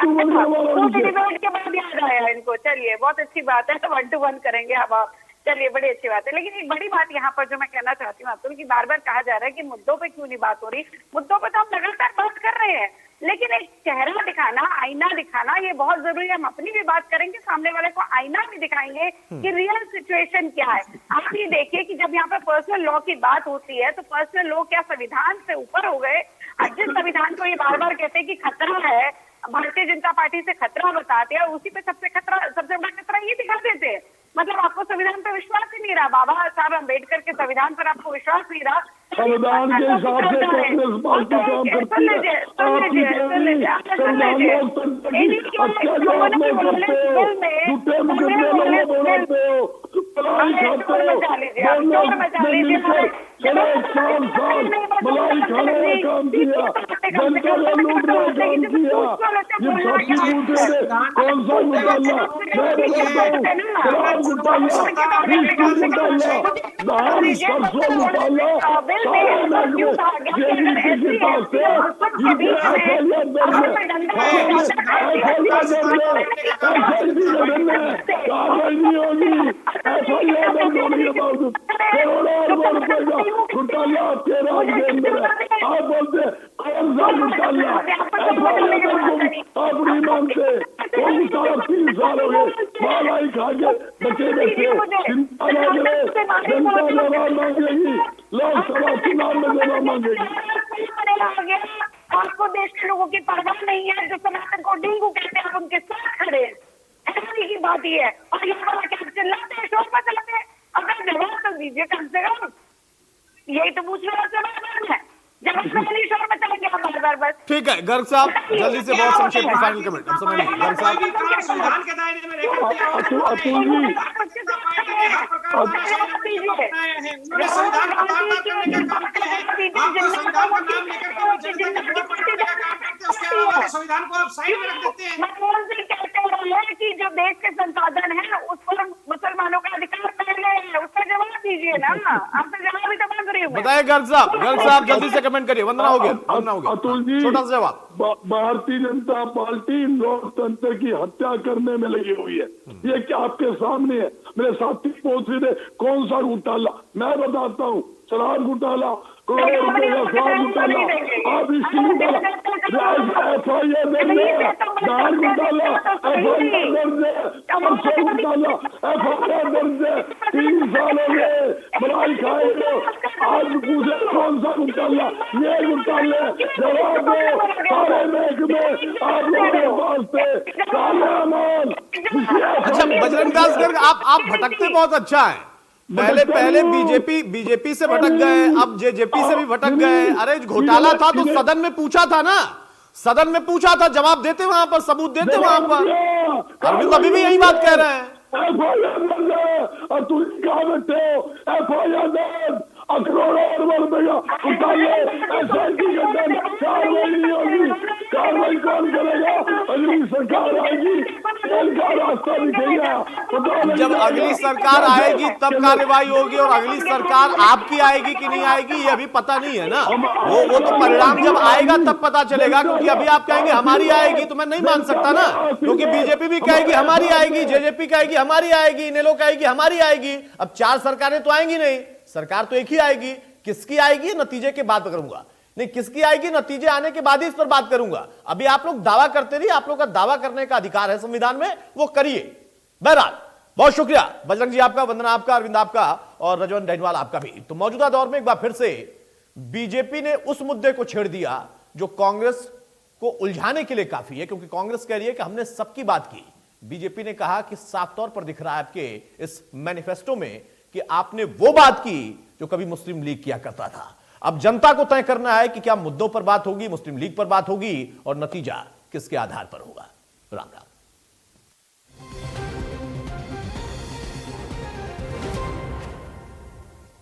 डिबेट के बाद याद आया इनको। चलिए बहुत अच्छी बात है, 1 to 1 करेंगे अब आप, चलिए बड़ी अच्छी बात है। लेकिन एक बड़ी बात यहाँ पर जो मैं कहना चाहती हूँ अतुल, की बार बार कहा जा रहा है कि मुद्दों पे क्यों नहीं बात हो रही। मुद्दों पे तो हम लगातार बात कर रहे हैं, लेकिन एक चेहरा दिखाना, आईना दिखाना ये बहुत जरूरी है। हम अपनी भी बात करेंगे, सामने वाले को आईना भी दिखाएंगे कि रियल सिचुएशन क्या है। आप ये देखिए कि जब यहाँ पर पर्सनल लॉ की बात होती है तो पर्सनल लॉ क्या संविधान से ऊपर हो गए। जिस संविधान को ये बार बार कहते हैं कि खतरा है, भारतीय जनता पार्टी से खतरा बताते हैं, उसी पे सबसे बड़ा खतरा ये दिखा देते हैं। मतलब आपको संविधान पर विश्वास ही नहीं रहा, बाबा साहब अम्बेडकर के संविधान पर आपको विश्वास नहीं रहा। संविधान के हिसाब से कांग्रेस पार्टी काम करती है, आप झूठे मुकदमे लोगों बोलते हो, मलाई खाते हो, साढ़े 4 साल मलाई खाने का काम किया, जनता को लूटने का काम किया, ये सबकी पूछे थे कौन सा घोटाला, मैं बताता हूँ, शराब घोटाला, विस्की घोटाला, धान सरसों घोटाला, सारे महकमे जेडीपी के पास थे, जिनके FIR दर्ज है, कार्रवाई नहीं होगी, FIR दर्ज होने के बावजूद करोड़ों अरबों रुपए का घोटाला आपके राज के अंदर है। आप बोलते कौन सा घोटाला, FIR आप नहीं मानते, कौन सा 3 साल हो गए मलाई खा के बचे बच्चे, चिंता न करे, जनता जवाब मांगेगी, लोकसभा चुनाव में जवाब मांगेगी। आपको देश के लोगों की परवाह नहीं है, जो सनातन को डेंगू कहते हैं आप उनके साथ खड़े हैं, ऐसी की बात ही है। और यहाँ वाला क्या चिल्लाते हैं, शोर मचाते हैं, अगर जवाब तो दीजिए कम से कम, यही तो पूछने का जवाब है, जवाब से नहीं शोर मचाएंगे हम बार बस। ठीक है गर्ग साहब, जल्दी से बहुत संक्षेप में फाइनल कमेंट हम समझ लेंगे। गर्ग साहब, संविधान के दायरे में रहकर उन्होंने संविधान का काम करने का काम किया है, आपको संविधान का नाम लेकर के जनता को वोट करने का काम करते हैं, उसके अलावा संविधान को आप साइड में रख देते हैं। मनमोहन सिंह कहते हैं कि जो देश के संसाधन है उस पर मुसलमानों का अधिकार पहले है, उसका जवाब दीजिए ना, आपसे जवाब ही तो मांग रही हूँ। बताइए गर्ग साहब जल्दी से कमेंट करिए। वंदना हो गया, वंदना हो गया, अतुल जी, छोटा सा जवाब। भारतीय जनता पार्टी लोकतंत्र की हत्या करने में लगी हुई है, ये क्या आपके सामने है। मेरे साथी पूछ रहे थे कौन सा घोटाला, मैं बताता हूँ, शराब घोटाला, करोड़ों रुपए का शराब घोटाला, आप इसकी घोटाला, FIR दर्ज है, धान घोटाला, FIR दर्ज है, सरसों घोटाला, FIR दर्ज है, 3 साल हो गए मलाई खाए हो, आज पूछे कौन सा घोटाला, ये घोटाले, जवाब दो, सारे महकमे आप लोगों के पास थे, काले अमान। अच्छा बजरंग दास गर्ग, आप भटकते बहुत अच्छा है, पहले बीजेपी से भटक गए, अब जेजेपी से भी भटक गए। अरे घोटाला था तो सदन में पूछा था ना, सदन में पूछा था, जवाब देते वहां पर, सबूत देते वहां पर। अरविंद अभी भी यही बात कह रहे हैं। और तुम कहा बैठे हो, FIR दर्ज, करोड़ों अरबों रुपए का घोटाले, SIT गठन, कार्रवाई नहीं होगी, कार्रवाई कौन करेगा, अगली सरकार आएगी, जेल का रास्ता दिखेगा। जब अगली सरकार आएगी तब कार्रवाई होगी, और अगली सरकार आपकी आएगी कि नहीं आएगी ये अभी पता नहीं है ना, वो तो परिणाम जब आएगा तब पता चलेगा। क्योंकि अभी आप कहेंगे हमारी आएगी तो मैं नहीं मान सकता ना, क्योंकि बीजेपी भी कहेगी हमारी आएगी, जेजेपी कहेगी हमारी आएगी, इनेलो कहेगी हमारी आएगी। अब 4 सरकारें तो आएंगी नहीं, सरकार तो एक ही आएगी। किसकी आएगी नतीजे के बाद करूंगा, नहीं किसकी आएगी नतीजे आने के बाद ही इस पर बात करूंगा। अभी आप लोग दावा करते रहिए, आप लोग का दावा करने का अधिकार है संविधान में, वो करिए। बहरहाल बहुत शुक्रिया बजरंग जी आपका, वंदना आपका, अरविंद आपका, और रजवन डैनिवाल आपका भी। तो मौजूदा दौर में एक बार फिर से बीजेपी ने उस मुद्दे को छेड़ दिया जो कांग्रेस को उलझाने के लिए काफी है, क्योंकि कांग्रेस कह रही है कि हमने सबकी बात की। बीजेपी ने कहा कि साफ तौर पर दिख रहा है आपके इस मैनिफेस्टो में कि आपने वो बात की जो कभी मुस्लिम लीग किया करता था। अब जनता को तय करना है कि क्या मुद्दों पर बात होगी, मुस्लिम लीग पर बात होगी, और नतीजा किसके आधार पर होगा। राम राम।